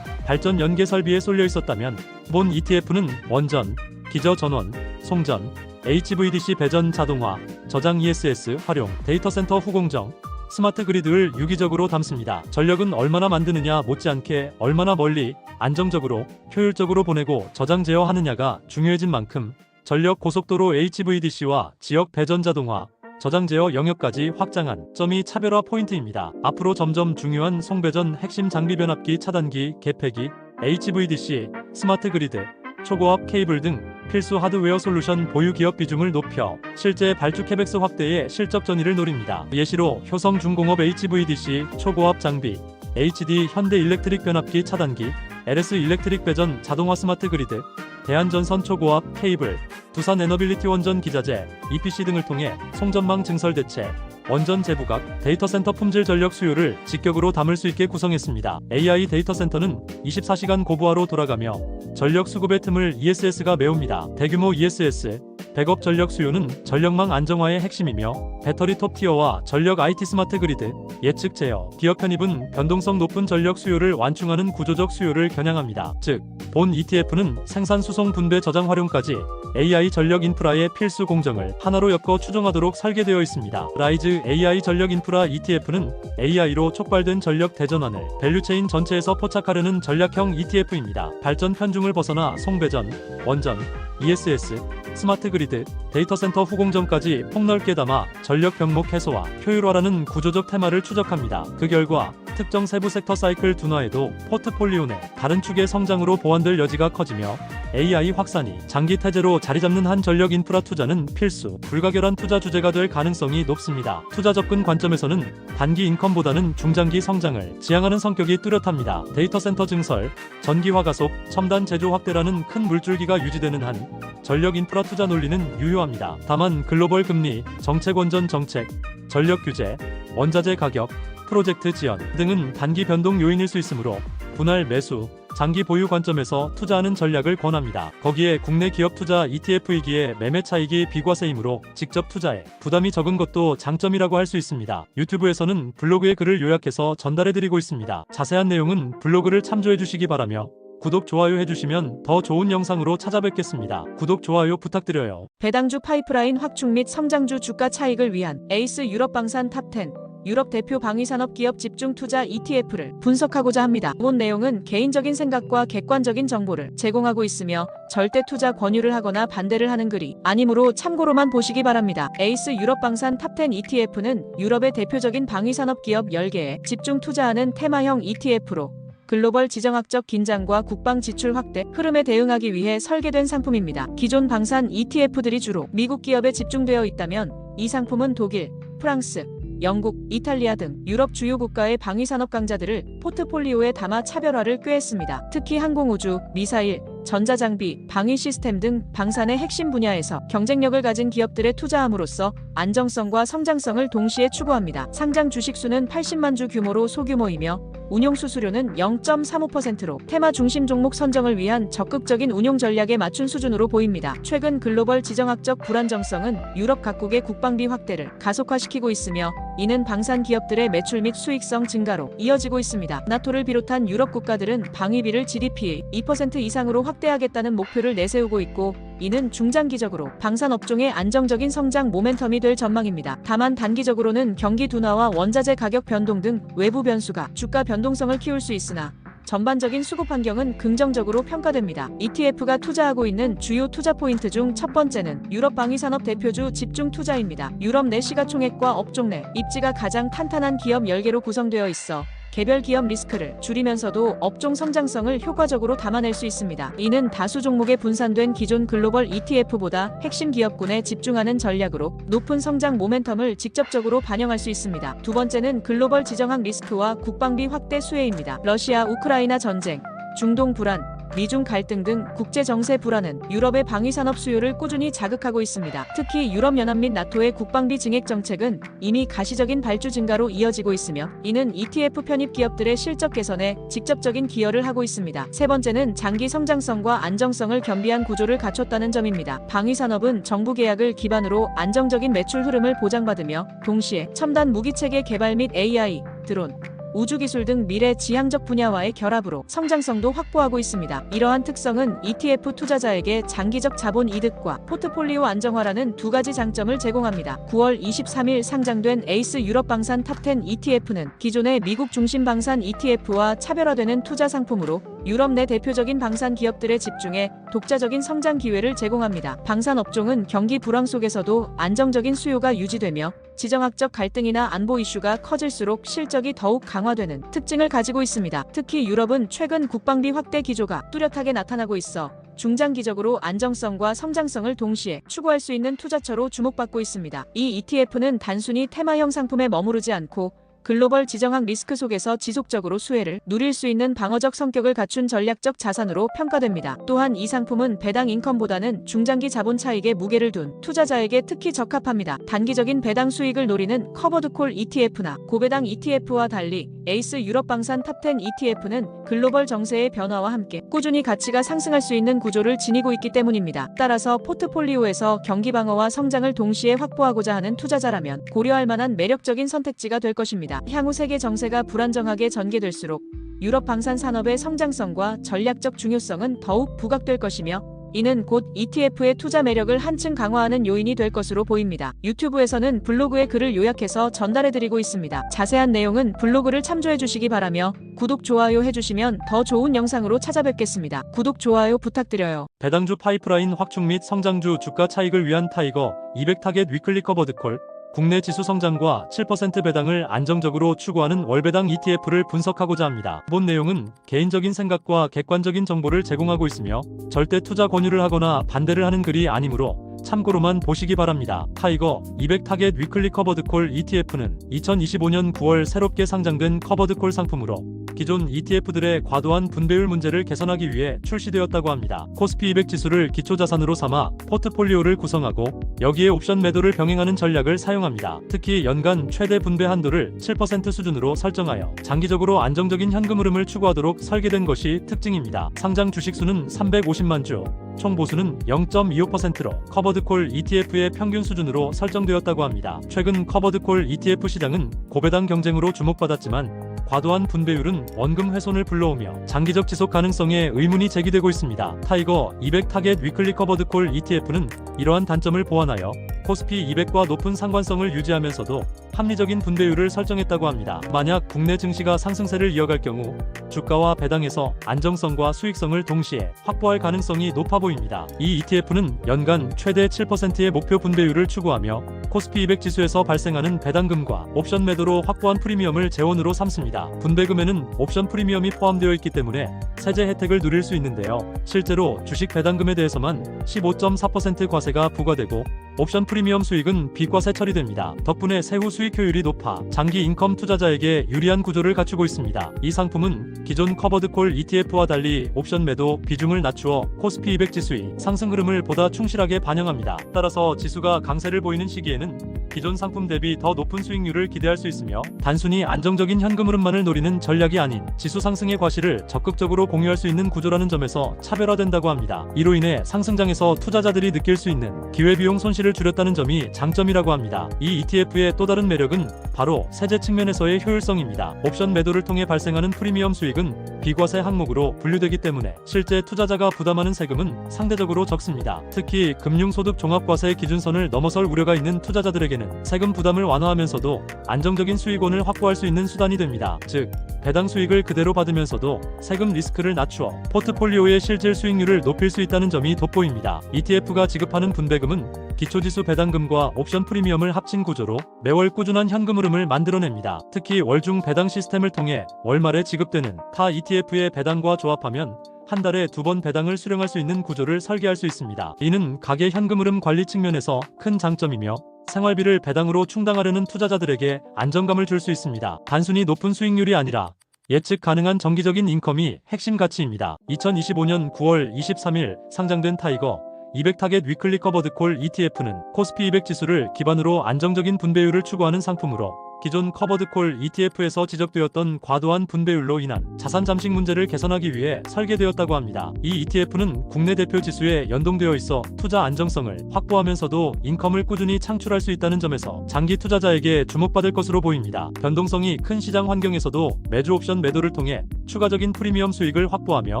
S1: 발전 연계 설비에 쏠려 있었다면 본 ETF는 원전, 기저 전원, 송전, HVDC 배전 자동화, 저장 ESS 활용, 데이터 센터 후공정, 스마트 그리드를 유기적으로 담습니다. 전력은 얼마나 만드느냐 못지않게 얼마나 멀리 안정적으로 효율적으로 보내고 저장 제어하느냐가 중요해진 만큼 전력 고속도로 HVDC와 지역 배전 자동화, 저장 제어 영역까지 확장한 점이 차별화 포인트입니다. 앞으로 점점 중요한 송배전 핵심 장비 변압기 차단기, 개폐기, HVDC, 스마트 그리드, 초고압 케이블 등 필수 하드웨어 솔루션 보유 기업 비중을 높여 실제 발주 캐펙스 확대에 실적 전이를 노립니다. 예시로 효성중공업 HVDC 초고압 장비, HD 현대 일렉트릭 변압기 차단기, LS 일렉트릭 배전 자동화 스마트 그리드, 대한전선 초고압 케이블, 두산 에너빌리티 원전 기자재, EPC 등을 통해 송전망 증설 대체, 원전 재부각, 데이터 센터 품질 전력 수요를 직격으로 담을 수 있게 구성했습니다. AI 데이터 센터는 24시간 고부하로 돌아가며 전력 수급의 틈을 ESS가 메웁니다. 대규모 ESS, 백업 전력 수요는 전력망 안정화의 핵심이며 배터리 톱티어와 전력 IT 스마트 그리드, 예측 제어, 기업 편입은 변동성 높은 전력 수요를 완충하는 구조적 수요를 겨냥합니다. 즉, 본 ETF는 생산 수송 분배 저장 활용까지 AI 전력 인프라의 필수 공정을 하나로 엮어 추종하도록 설계되어 있습니다. 라이즈 AI 전력 인프라 ETF는 AI로 촉발된 전력 대전환을 밸류체인 전체에서 포착하려는 전략형 ETF입니다. 발전 편중을 벗어나 송배전, 원전, ESS, 스마트 그리드, 데이터 센터 후공정까지 폭넓게 담아 전력 병목 해소와 효율화라는 구조적 테마를 추적합니다. 그 결과 특정 세부 섹터 사이클 둔화에도 포트폴리오 내 다른 축의 성장으로 보완될 여지가 커지며 AI 확산이 장기 태제로 자리잡는 한 전력 인프라 투자는 필수, 불가결한 투자 주제가 될 가능성이 높습니다. 투자 접근 관점에서는 단기 인컴보다는 중장기 성장을 지향하는 성격이 뚜렷합니다. 데이터 센터 증설, 전기화 가속, 첨단 제조 확대라는 큰 물줄기가 유지되는 한 전력 인프라 투자 논리는 유효합니다. 다만 글로벌 금리, 정책 원전 정책, 전력 규제, 원자재 가격, 프로젝트 지연 등은 단기 변동 요인일 수 있으므로 분할 매수, 장기 보유 관점에서 투자하는 전략을 권합니다. 거기에 국내 기업 투자 ETF이기에 매매 차익이 비과세이므로 직접 투자에 부담이 적은 것도 장점이라고 할 수 있습니다. 유튜브에서는 블로그의 글을 요약해서 전달해드리고 있습니다. 자세한 내용은 블로그를 참조해주시기 바라며 구독, 좋아요 해주시면 더 좋은 영상으로 찾아뵙겠습니다. 구독, 좋아요 부탁드려요.
S2: 배당주 파이프라인 확충 및 성장주 주가 차익을 위한 에이스 유럽 방산 탑10 유럽 대표 방위산업 기업 집중 투자 ETF를 분석하고자 합니다. 본 내용은 개인적인 생각과 객관적인 정보를 제공하고 있으며 절대 투자 권유를 하거나 반대를 하는 글이 아니므로 참고로만 보시기 바랍니다. 에이스 유럽 방산 탑10 ETF는 유럽의 대표적인 방위산업 기업 10개에 집중 투자하는 테마형 ETF로 글로벌 지정학적 긴장과 국방 지출 확대 흐름에 대응하기 위해 설계된 상품입니다. 기존 방산 ETF들이 주로 미국 기업에 집중되어 있다면 이 상품은 독일, 프랑스, 영국, 이탈리아 등 유럽 주요 국가의 방위산업 강자들을 포트폴리오에 담아 차별화를 꾀했습니다. 특히 항공우주, 미사일, 전자장비, 방위 시스템 등 방산의 핵심 분야에서 경쟁력을 가진 기업들에 투자함으로써 안정성과 성장성을 동시에 추구합니다. 상장 주식수는 80만 주 규모로 소규모이며 운용 수수료는 0.35%로 테마 중심 종목 선정을 위한 적극적인 운용 전략에 맞춘 수준으로 보입니다. 최근 글로벌 지정학적 불안정성은 유럽 각국의 국방비 확대를 가속화시키고 있으며 이는 방산 기업들의 매출 및 수익성 증가로 이어지고 있습니다. 나토를 비롯한 유럽 국가들은 방위비를 GDP의 2% 이상으로 확대하겠다는 목표를 내세우고 있고 이는 중장기적으로 방산 업종의 안정적인 성장 모멘텀이 될 전망입니다. 다만 단기적으로는 경기 둔화와 원자재 가격 변동 등 외부 변수가 주가 변동성을 키울 수 있으나 전반적인 수급 환경은 긍정적으로 평가됩니다. ETF가 투자하고 있는 주요 투자 포인트 중 첫 번째는 유럽 방위산업 대표주 집중 투자입니다. 유럽 내 시가총액과 업종 내 입지가 가장 탄탄한 기업 10개로 구성되어 있어 개별 기업 리스크를 줄이면서도 업종 성장성을 효과적으로 담아낼 수 있습니다. 이는 다수 종목에 분산된 기존 글로벌 ETF보다 핵심 기업군에 집중하는 전략으로 높은 성장 모멘텀을 직접적으로 반영할 수 있습니다. 두 번째는 글로벌 지정학 리스크와 국방비 확대 수혜입니다. 러시아 우크라이나 전쟁, 중동 불안, 미중 갈등 등 국제 정세 불안은 유럽의 방위산업 수요를 꾸준히 자극하고 있습니다. 특히 유럽연합 및 나토의 국방비 증액 정책은 이미 가시적인 발주 증가로 이어지고 있으며 이는 ETF 편입 기업들의 실적 개선에 직접적인 기여를 하고 있습니다. 세 번째는 장기 성장성과 안정성을 겸비한 구조를 갖췄다는 점입니다. 방위산업은 정부 계약을 기반으로 안정적인 매출 흐름을 보장받으며 동시에 첨단 무기체계 개발 및 AI, 드론, 우주기술 등 미래 지향적 분야와의 결합으로 성장성도 확보하고 있습니다. 이러한 특성은 ETF 투자자에게 장기적 자본 이득과 포트폴리오 안정화라는 두 가지 장점을 제공합니다. 9월 23일 상장된 에이스 유럽 방산 탑10 ETF는 기존의 미국 중심 방산 ETF와 차별화되는 투자 상품으로 유럽 내 대표적인 방산 기업들에 집중해 독자적인 성장 기회를 제공합니다. 방산 업종은 경기 불황 속에서도 안정적인 수요가 유지되며 지정학적 갈등이나 안보 이슈가 커질수록 실적이 더욱 강화되는 특징을 가지고 있습니다. 특히 유럽은 최근 국방비 확대 기조가 뚜렷하게 나타나고 있어 중장기적으로 안정성과 성장성을 동시에 추구할 수 있는 투자처로 주목받고 있습니다. 이 ETF는 단순히 테마형 상품에 머무르지 않고 글로벌 지정학 리스크 속에서 지속적으로 수혜를 누릴 수 있는 방어적 성격을 갖춘 전략적 자산으로 평가됩니다. 또한 이 상품은 배당 인컴보다는 중장기 자본 차익에 무게를 둔 투자자에게 특히 적합합니다. 단기적인 배당 수익을 노리는 커버드콜 ETF나 고배당 ETF와 달리 에이스 유럽 방산 탑10 ETF는 글로벌 정세의 변화와 함께 꾸준히 가치가 상승할 수 있는 구조를 지니고 있기 때문입니다. 따라서 포트폴리오에서 경기 방어와 성장을 동시에 확보하고자 하는 투자자라면 고려할 만한 매력적인 선택지가 될 것입니다. 향후 세계 정세가 불안정하게 전개될수록 유럽 방산 산업의 성장성과 전략적 중요성은 더욱 부각될 것이며 이는 곧 ETF의 투자 매력을 한층 강화하는 요인이 될 것으로 보입니다. 유튜브에서는 블로그의 글을 요약해서 전달해드리고 있습니다. 자세한 내용은 블로그를 참조해 주시기 바라며 구독, 좋아요 해주시면 더 좋은 영상으로 찾아뵙겠습니다. 구독, 좋아요 부탁드려요.
S1: 배당주 파이프라인 확충 및 성장주 주가 차익을 위한 타이거 200 타겟 위클리 커버드콜 국내 지수 성장과 7% 배당을 안정적으로 추구하는 월배당 ETF를 분석하고자 합니다. 본 내용은 개인적인 생각과 객관적인 정보를 제공하고 있으며 절대 투자 권유를 하거나 반대를 하는 글이 아니므로 참고로만 보시기 바랍니다. 타이거 200 타겟 위클리 커버드콜 ETF는 2025년 9월 새롭게 상장된 커버드콜 상품으로 기존 ETF들의 과도한 분배율 문제를 개선하기 위해 출시되었다고 합니다. 코스피 200 지수를 기초자산으로 삼아 포트폴리오를 구성하고 여기에 옵션 매도를 병행하는 전략을 사용합니다. 특히 연간 최대 분배 한도를 7% 수준으로 설정하여 장기적으로 안정적인 현금 흐름을 추구하도록 설계된 것이 특징입니다. 상장 주식수는 350만 주, 총 보수는 0.25%로 커버드콜 ETF의 평균 수준으로 설정되었다고 합니다. 최근 커버드콜 ETF 시장은 고배당 경쟁으로 주목받았지만 과도한 분배율은 원금 훼손을 불러오며 장기적 지속 가능성에 의문이 제기되고 있습니다. 타이거 200 타겟 위클리 커버드콜 ETF는 이러한 단점을 보완하여 코스피 200과 높은 상관성을 유지하면서도 합리적인 분배율을 설정했다고 합니다. 만약 국내 증시가 상승세를 이어갈 경우 주가와 배당에서 안정성과 수익성을 동시에 확보할 가능성이 높아 보입니다. 이 ETF는 연간 최대 7%의 목표 분배율을 추구하며 코스피 200 지수에서 발생하는 배당금과 옵션 매도로 확보한 프리미엄을 재원으로 삼습니다. 분배금에는 옵션 프리미엄이 포함되어 있기 때문에 세제 혜택을 누릴 수 있는데요. 실제로 주식 배당금에 대해서만 15.4% 과세가 부과되고 옵션 프리미엄 수익은 비과세 처리됩니다. 덕분에 세후 수익 효율이 높아 장기 인컴 투자자에게 유리한 구조를 갖추고 있습니다. 이 상품은 기존 커버드콜 ETF와 달리 옵션 매도 비중을 낮추어 코스피 200 지수의 상승 흐름을 보다 충실하게 반영합니다. 따라서 지수가 강세를 보이는 시기에는 기존 상품 대비 더 높은 수익률을 기대할 수 있으며 단순히 안정적인 현금 흐름만을 노리는 전략이 아닌 지수 상승의 과실을 적극적으로 공유할 수 있는 구조라는 점에서 차별화된다고 합니다. 이로 인해 상승장에서 투자자들이 느낄 수 있는 기회비용 손실을 줄였다는 점이 장점이라고 합니다. 이 ETF의 또 다른 매력은 바로 세제 측면에서의 효율성입니다. 옵션 매도를 통해 발생하는 프리미엄 수익은 비과세 항목으로 분류되기 때문에 실제 투자자가 부담하는 세금은 상대적으로 적습니다. 특히 금융소득 종합과세 기준선을 넘어설 우려가 있는 투자자들에게는 세금 부담을 완화하면서도 안정적인 수익원을 확보할 수 있는 수단이 됩니다. 즉, 배당 수익을 그대로 받으면서도 세금 리스크를 낮추어 포트폴리오의 실질 수익률을 높일 수 있다는 점이 돋보입니다. ETF가 지급하는 분배금은 기초지수 배당금과 옵션 프리미엄을 합친 구조로 매월 꾸준한 현금 흐름을 만들어냅니다. 특히 월중 배당 시스템을 통해 월말에 지급되는 타 ETF의 배당과 조합하면 한 달에 2번 배당을 수령할 수 있는 구조를 설계할 수 있습니다. 이는 가계 현금 흐름 관리 측면에서 큰 장점이며 생활비를 배당으로 충당하려는 투자자들에게 안정감을 줄 수 있습니다. 단순히 높은 수익률이 아니라 예측 가능한 정기적인 인컴이 핵심 가치입니다. 2025년 9월 23일 상장된 타이거 200타겟 위클리 커버드 콜 ETF는 코스피 200 지수를 기반으로 안정적인 분배율을 추구하는 상품으로 기존 커버드콜 ETF에서 지적되었던 과도한 분배율로 인한 자산 잠식 문제를 개선하기 위해 설계되었다고 합니다. 이 ETF는 국내 대표 지수에 연동되어 있어 투자 안정성을 확보하면서도 인컴을 꾸준히 창출할 수 있다는 점에서 장기 투자자에게 주목받을 것으로 보입니다. 변동성이 큰 시장 환경에서도 매주 옵션 매도를 통해 추가적인 프리미엄 수익을 확보하며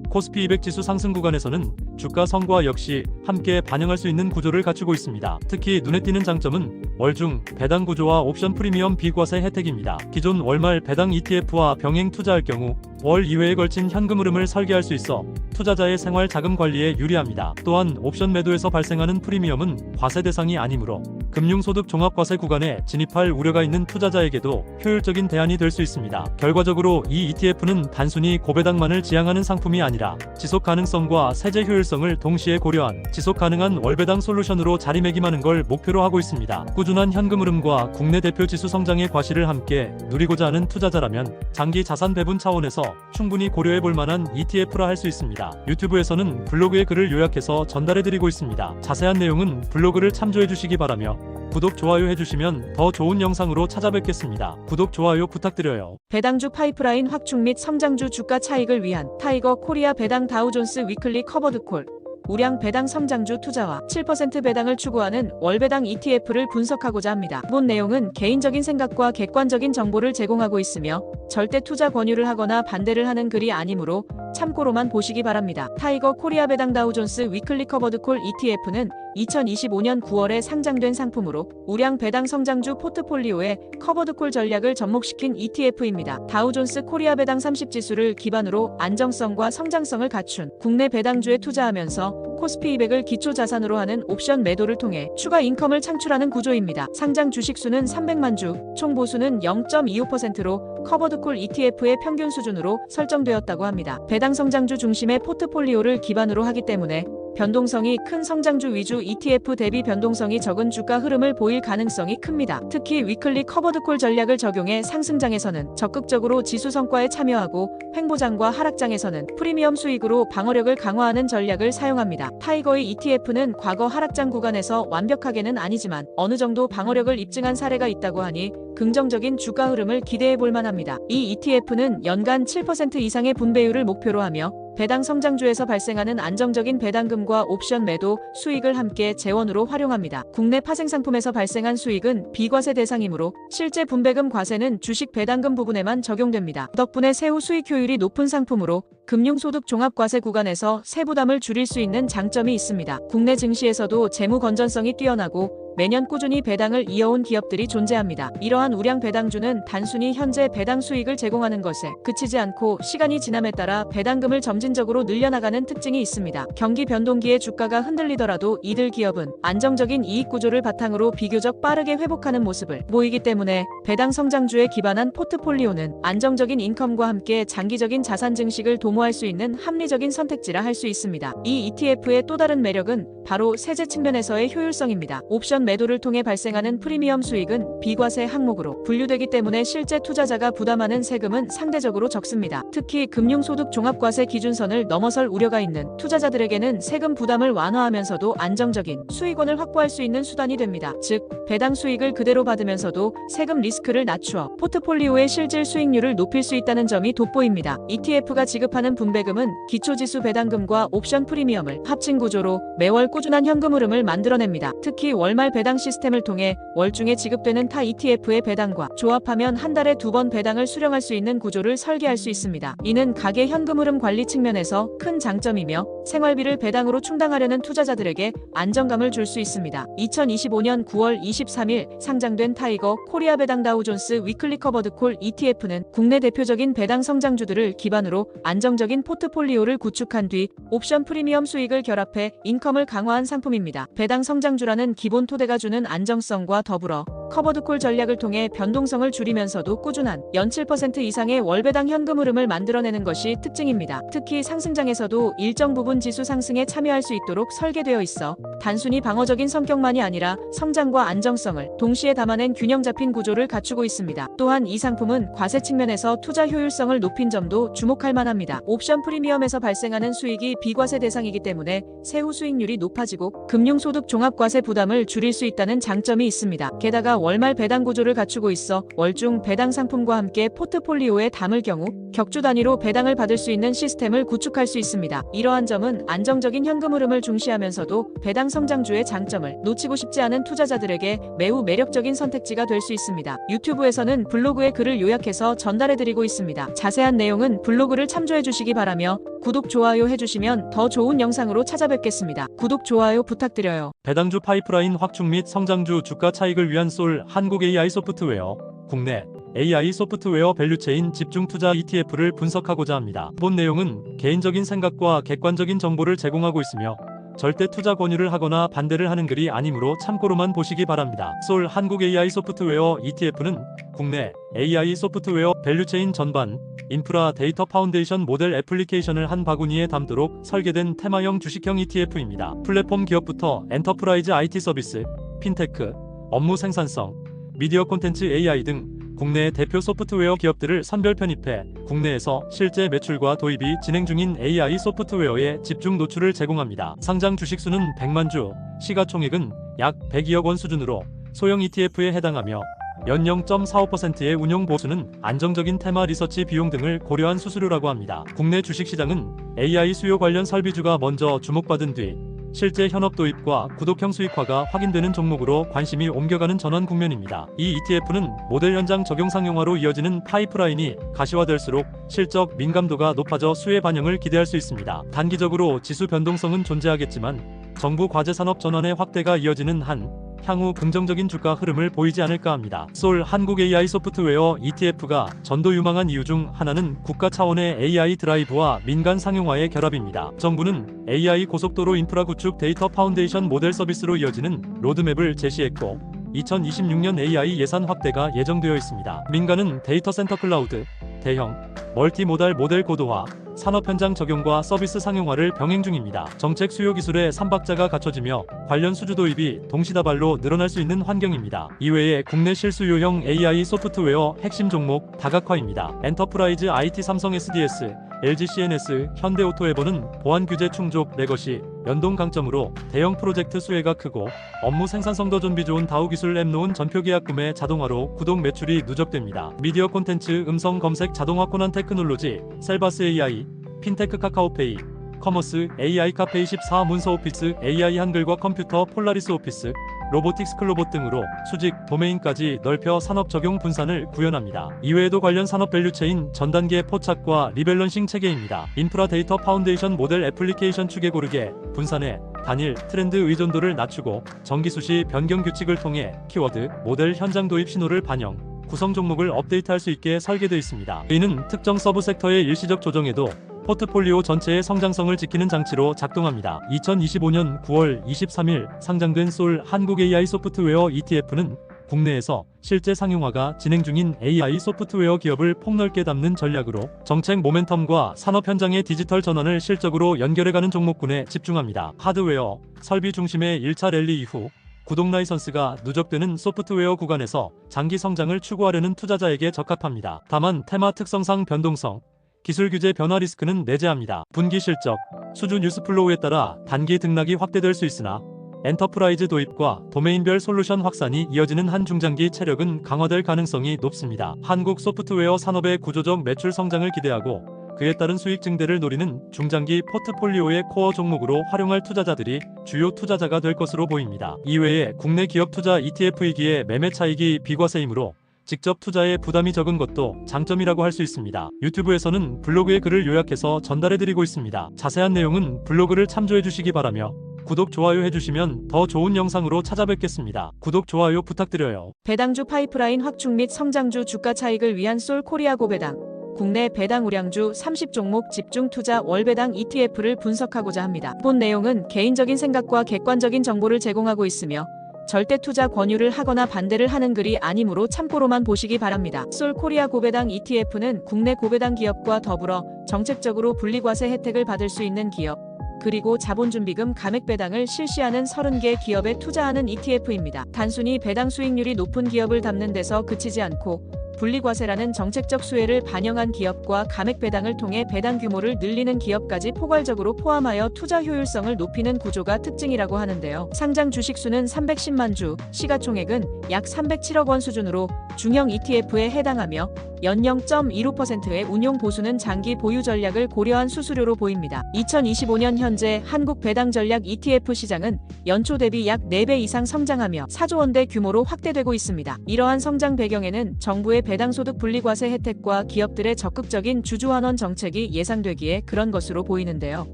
S1: 코스피 200 지수 상승 구간에서는 주가 성과 역시 함께 반영할 수 있는 구조를 갖추고 있습니다. 특히 눈에 띄는 장점은 월중 배당 구조와 옵션 프리미엄 비과세 혜택입니다. 기존 월말 배당 ETF와 병행 투자할 경우 월 2회에 걸친 현금 흐름을 설계할 수 있어 투자자의 생활 자금 관리에 유리합니다. 또한 옵션 매도에서 발생하는 프리미엄은 과세 대상이 아니므로 금융소득 종합과세 구간에 진입할 우려가 있는 투자자에게도 효율적인 대안이 될 수 있습니다. 결과적으로 이 ETF는 단순히 고배당만을 지향하는 상품이 아니라 지속 가능성과 세제 효율성을 동시에 고려한 지속 가능한 월배당 솔루션으로 자리매김하는 걸 목표로 하고 있습니다. 꾸준한 현금 흐름과 국내 대표 지수 성장의 과실을 함께 누리고자 하는 투자자라면 장기 자산 배분 차원에서 충분히 고려해 볼 만한 ETF라 할 수 있습니다. 유튜브에서는 블로그의 글을 요약해서 전달해드리고 있습니다. 자세한 내용은 블로그를 참조해 주시기 바라며 구독, 좋아요 해주시면 더 좋은 영상으로 찾아뵙겠습니다. 구독, 좋아요 부탁드려요.
S2: 배당주 파이프라인 확충 및 성장주 주가 차익을 위한 타이거 코리아 배당 다우존스 위클리 커버드 콜 우량 배당 성장주 투자와 7% 배당을 추구하는 월배당 ETF를 분석하고자 합니다. 본 내용은 개인적인 생각과 객관적인 정보를 제공하고 있으며 절대 투자 권유를 하거나 반대를 하는 글이 아니므로 참고로만 보시기 바랍니다. 타이거 코리아 배당 다우존스 위클리 커버드 콜 ETF는 2025년 9월에 상장된 상품으로 우량 배당 성장주 포트폴리오에 커버드콜 전략을 접목시킨 ETF입니다. 다우존스 코리아 배당 30 지수를 기반으로 안정성과 성장성을 갖춘 국내 배당주에 투자하면서 코스피 200을 기초 자산으로 하는 옵션 매도를 통해 추가 인컴을 창출하는 구조입니다. 상장 주식수는 300만 주, 총 보수는 0.25%로 커버드콜 ETF의 평균 수준으로 설정되었다고 합니다. 배당 성장주 중심의 포트폴리오를 기반으로 하기 때문에 변동성이 큰 성장주 위주 ETF 대비 변동성이 적은 주가 흐름을 보일 가능성이 큽니다. 특히 위클리 커버드콜 전략을 적용해 상승장에서는 적극적으로 지수 성과에 참여하고 횡보장과 하락장에서는 프리미엄 수익으로 방어력을 강화하는 전략을 사용합니다. 타이거의 ETF는 과거 하락장 구간에서 완벽하게는 아니지만 어느 정도 방어력을 입증한 사례가 있다고 하니 긍정적인 주가 흐름을 기대해 볼 만합니다. 이 ETF는 연간 7% 이상의 분배율을 목표로 하며 배당 성장주에서 발생하는 안정적인 배당금과 옵션 매도 수익을 함께 재원으로 활용합니다. 국내 파생상품에서 발생한 수익은 비과세 대상이므로 실제 분배금 과세는 주식 배당금 부분에만 적용됩니다. 덕분에 세후 수익 효율이 높은 상품으로 금융소득 종합과세 구간에서 세부담을 줄일 수 있는 장점이 있습니다. 국내 증시에서도 재무 건전성이 뛰어나고 매년 꾸준히 배당을 이어온 기업들이 존재합니다. 이러한 우량 배당주는 단순히 현재 배당 수익을 제공하는 것에 그치지 않고 시간이 지남에 따라 배당금을 점진적으로 늘려나가는 특징이 있습니다. 경기 변동기에 주가가 흔들리더라도 이들 기업은 안정적인 이익 구조를 바탕으로 비교적 빠르게 회복하는 모습을 보이기 때문에 배당 성장주에 기반한 포트폴리오는 안정적인 인컴과 함께 장기적인 자산 증식을 도모할 수 있는 합리적인 선택지라 할 수 있습니다. 이 ETF의 또 다른 매력은 바로 세제 측면에서의 효율성입니다. 옵션 매도를 통해 발생하는 프리미엄 수익은 비과세 항목으로 분류되기 때문에 실제 투자자가 부담하는 세금은 상대적으로 적습니다. 특히 금융소득 종합과세 기준선을 넘어설 우려가 있는 투자자들에게는 세금 부담을 완화하면서도 안정적인 수익원을 확보할 수 있는 수단이 됩니다. 즉, 배당 수익을 그대로 받으면서도 세금 리스크를 낮추어 포트폴리오의 실질 수익률을 높일 수 있다는 점이 돋보입니다. ETF가 지급하는 분배금은 기초지수 배당금과 옵션 프리미엄을 합친 구조로 매월 꾸준한 현금 흐름을 만들어냅니다. 특히 월말 배당 시스템을 통해 월중에 지급되는 타 ETF의 배당과 조합하면 한 달에 2번 배당을 수령할 수 있는 구조를 설계할 수 있습니다. 이는 가계 현금 흐름 관리 측면에서 큰 장점이며 생활비를 배당으로 충당하려는 투자자들에게 안정감을 줄 수 있습니다. 2025년 9월 23일 상장된 타이거 코리아 배당 다우존스 위클리 커버드 콜 ETF는 국내 대표적인 배당 성장주들을 기반으로 안정적인 포트폴리오를 구축한 뒤 옵션 프리미엄 수익을 결합해 인컴을 강화한 상품입니다. 배당 성장주라는 기본 토대가 주는 안정성과 더불어 커버드콜 전략을 통해 변동성을 줄이면서도 꾸준한 연 7% 이상의 월배당 현금 흐름을 만들어내는 것이 특징입니다. 특히 상승장에서도 일정 부분 지수 상승에 참여할 수 있도록 설계되어 있어 단순히 방어적인 성격만이 아니라 성장과 안정성을 동시에 담아낸 균형 잡힌 구조를 갖추고 있습니다. 또한 이 상품은 과세 측면에서 투자 효율성을 높인 점도 주목할 만합니다. 옵션 프리미엄에서 발생하는 수익이 비과세 대상이기 때문에 세후 수익률이 높아지고 금융소득 종합과세 부담을 줄일 수 있다는 장점이 있습니다. 게다가 월말 배당 구조를 갖추고 있어 월중 배당 상품과 함께 포트폴리오에 담을 경우 격주 단위로 배당을 받을 수 있는 시스템을 구축할 수 있습니다. 이러한 점은 안정적인 현금 흐름을 중시하면서도 배당 성장주의 장점을 놓치고 싶지 않은 투자자들에게 매우 매력적인 선택지가 될 수 있습니다. 유튜브에서는 블로그의 글을 요약해서 전달해드리고 있습니다. 자세한 내용은 블로그를 참조해 주시기 바라며 구독, 좋아요 해주시면 더 좋은 영상으로 찾아뵙겠습니다. 구독, 좋아요 부탁드려요.
S1: 배당주 파이프라인 확충 및 성장주 주가 차익을 위한 솔 한국 AI 소프트웨어, 국내 AI 소프트웨어 밸류체인 집중투자 ETF를 분석하고자 합니다. 본 내용은 개인적인 생각과 객관적인 정보를 제공하고 있으며 절대 투자 권유를 하거나 반대를 하는 글이 아니므로 참고로만 보시기 바랍니다. 솔 한국 AI 소프트웨어 ETF는 국내 AI 소프트웨어 밸류체인 전반, 인프라 데이터 파운데이션 모델 애플리케이션을 한 바구니에 담도록 설계된 테마형 주식형 ETF입니다. 플랫폼 기업부터 엔터프라이즈 IT 서비스, 핀테크, 업무 생산성, 미디어 콘텐츠 AI 등 국내 대표 소프트웨어 기업들을 선별 편입해 국내에서 실제 매출과 도입이 진행 중인 AI 소프트웨어에 집중 노출을 제공합니다. 상장 주식수는 100만 주, 시가총액은 약 102억 원 수준으로 소형 ETF에 해당하며 연 0.45%의 운용 보수는 안정적인 테마 리서치 비용 등을 고려한 수수료라고 합니다. 국내 주식시장은 AI 수요 관련 설비주가 먼저 주목받은 뒤 실제 현업 도입과 구독형 수익화가 확인되는 종목으로 관심이 옮겨가는 전환 국면입니다. 이 ETF는 모델 현장 적용 상용화로 이어지는 파이프라인이 가시화될수록 실적 민감도가 높아져 수혜 반영을 기대할 수 있습니다. 단기적으로 지수 변동성은 존재하겠지만 정부 과제 산업 전환의 확대가 이어지는 한 향후 긍정적인 주가 흐름을 보이지 않을까 합니다. 솔 한국 AI 소프트웨어 ETF가 전도 유망한 이유 중 하나는 국가 차원의 AI 드라이브와 민간 상용화의 결합입니다. 정부는 AI 고속도로 인프라 구축 데이터 파운데이션 모델 서비스로 이어지는 로드맵을 제시했고 2026년 AI 예산 확대가 예정되어 있습니다. 민간은 데이터 센터 클라우드, 대형, 멀티모달 모델 고도화, 산업 현장 적용과 서비스 상용화를 병행 중입니다. 정책 수요 기술의 3박자가 갖춰지며 관련 수주 도입이 동시다발로 늘어날 수 있는 환경입니다. 이외에 국내 실수요형 AI 소프트웨어 핵심 종목 다각화입니다. 엔터프라이즈 IT 삼성 SDS, LG CNS, 현대오토에버는 보안 규제 충족, 레거시, 연동 강점으로 대형 프로젝트 수혜가 크고 업무 생산성도 존비 좋은 다우 기술 앱 놓은 전표 계약 구매 자동화로 구독 매출이 누적됩니다. 미디어 콘텐츠 음성 검색 자동화 코난 테크놀로지, 셀바스 AI, 핀테크 카카오페이, 커머스, AI 카페 24 문서 오피스, AI 한글과 컴퓨터 폴라리스 오피스, 로보틱스 클로봇 등으로 수직, 도메인까지 넓혀 산업 적용 분산을 구현합니다. 이외에도 관련 산업 밸류체인 전단계 포착과 리밸런싱 체계입니다. 인프라 데이터 파운데이션 모델 애플리케이션 축에 고르게 분산해 단일 트렌드 의존도를 낮추고 정기 수시 변경 규칙을 통해 키워드, 모델 현장 도입 신호를 반영, 구성 종목을 업데이트할 수 있게 설계되어 있습니다. 이는 특정 서브 섹터의 일시적 조정에도 포트폴리오 전체의 성장성을 지키는 장치로 작동합니다. 2025년 9월 23일 상장된 솔 한국 AI 소프트웨어 ETF는 국내에서 실제 상용화가 진행 중인 AI 소프트웨어 기업을 폭넓게 담는 전략으로 정책 모멘텀과 산업 현장의 디지털 전환을 실적으로 연결해가는 종목군에 집중합니다. 하드웨어, 설비 중심의 1차 랠리 이후 구독 라이선스가 누적되는 소프트웨어 구간에서 장기 성장을 추구하려는 투자자에게 적합합니다. 다만 테마 특성상 변동성, 기술 규제 변화 리스크는 내재합니다. 분기 실적, 수주 뉴스플로우에 따라 단기 등락이 확대될 수 있으나 엔터프라이즈 도입과 도메인별 솔루션 확산이 이어지는 한 중장기 체력은 강화될 가능성이 높습니다. 한국 소프트웨어 산업의 구조적 매출 성장을 기대하고 그에 따른 수익 증대를 노리는 중장기 포트폴리오의 코어 종목으로 활용할 투자자들이 주요 투자자가 될 것으로 보입니다. 이외에 국내 기업 투자 ETF이기에 매매 차익이 비과세이므로 직접 투자에 부담이 적은 것도 장점이라고 할 수 있습니다. 유튜브에서는 블로그의 글을 요약해서 전달해드리고 있습니다. 자세한 내용은 블로그를 참조해 주시기 바라며 구독, 좋아요 해주시면 더 좋은 영상으로 찾아뵙겠습니다. 구독, 좋아요 부탁드려요.
S2: 배당주 파이프라인 확충 및 성장주 주가 차익을 위한 솔 코리아 고배당, 국내 배당 우량주 30종목 집중 투자 월배당 ETF를 분석하고자 합니다. 본 내용은 개인적인 생각과 객관적인 정보를 제공하고 있으며 절대 투자 권유를 하거나 반대를 하는 글이 아니므로 참고로만 보시기 바랍니다. 솔코리아 고배당 ETF는 국내 고배당 기업과 더불어 정책적으로 분리과세 혜택을 받을 수 있는 기업, 그리고 자본준비금 감액 배당을 실시하는 30개 기업에 투자하는 ETF입니다. 단순히 배당 수익률이 높은 기업을 담는 데서 그치지 않고 분리과세라는 정책적 수혜를 반영한 기업과 감액 배당을 통해 배당 규모를 늘리는 기업까지 포괄적으로 포함하여 투자 효율성을 높이는 구조가 특징이라고 하는데요. 상장 주식수는 310만 주, 시가총액은 약 307억 원 수준으로 중형 ETF에 해당하며 연 0.25%의 운용 보수는 장기 보유 전략을 고려한 수수료로 보입니다. 2025년 현재 한국 배당 전략 ETF 시장은 연초 대비 약 4배 이상 성장하며 4조 원대 규모로 확대되고 있습니다. 이러한 성장 배경에는 정부의 배당소득 분리과세 혜택과 기업들의 적극적인 주주환원 정책이 예상되기에 그런 것으로 보이는데요.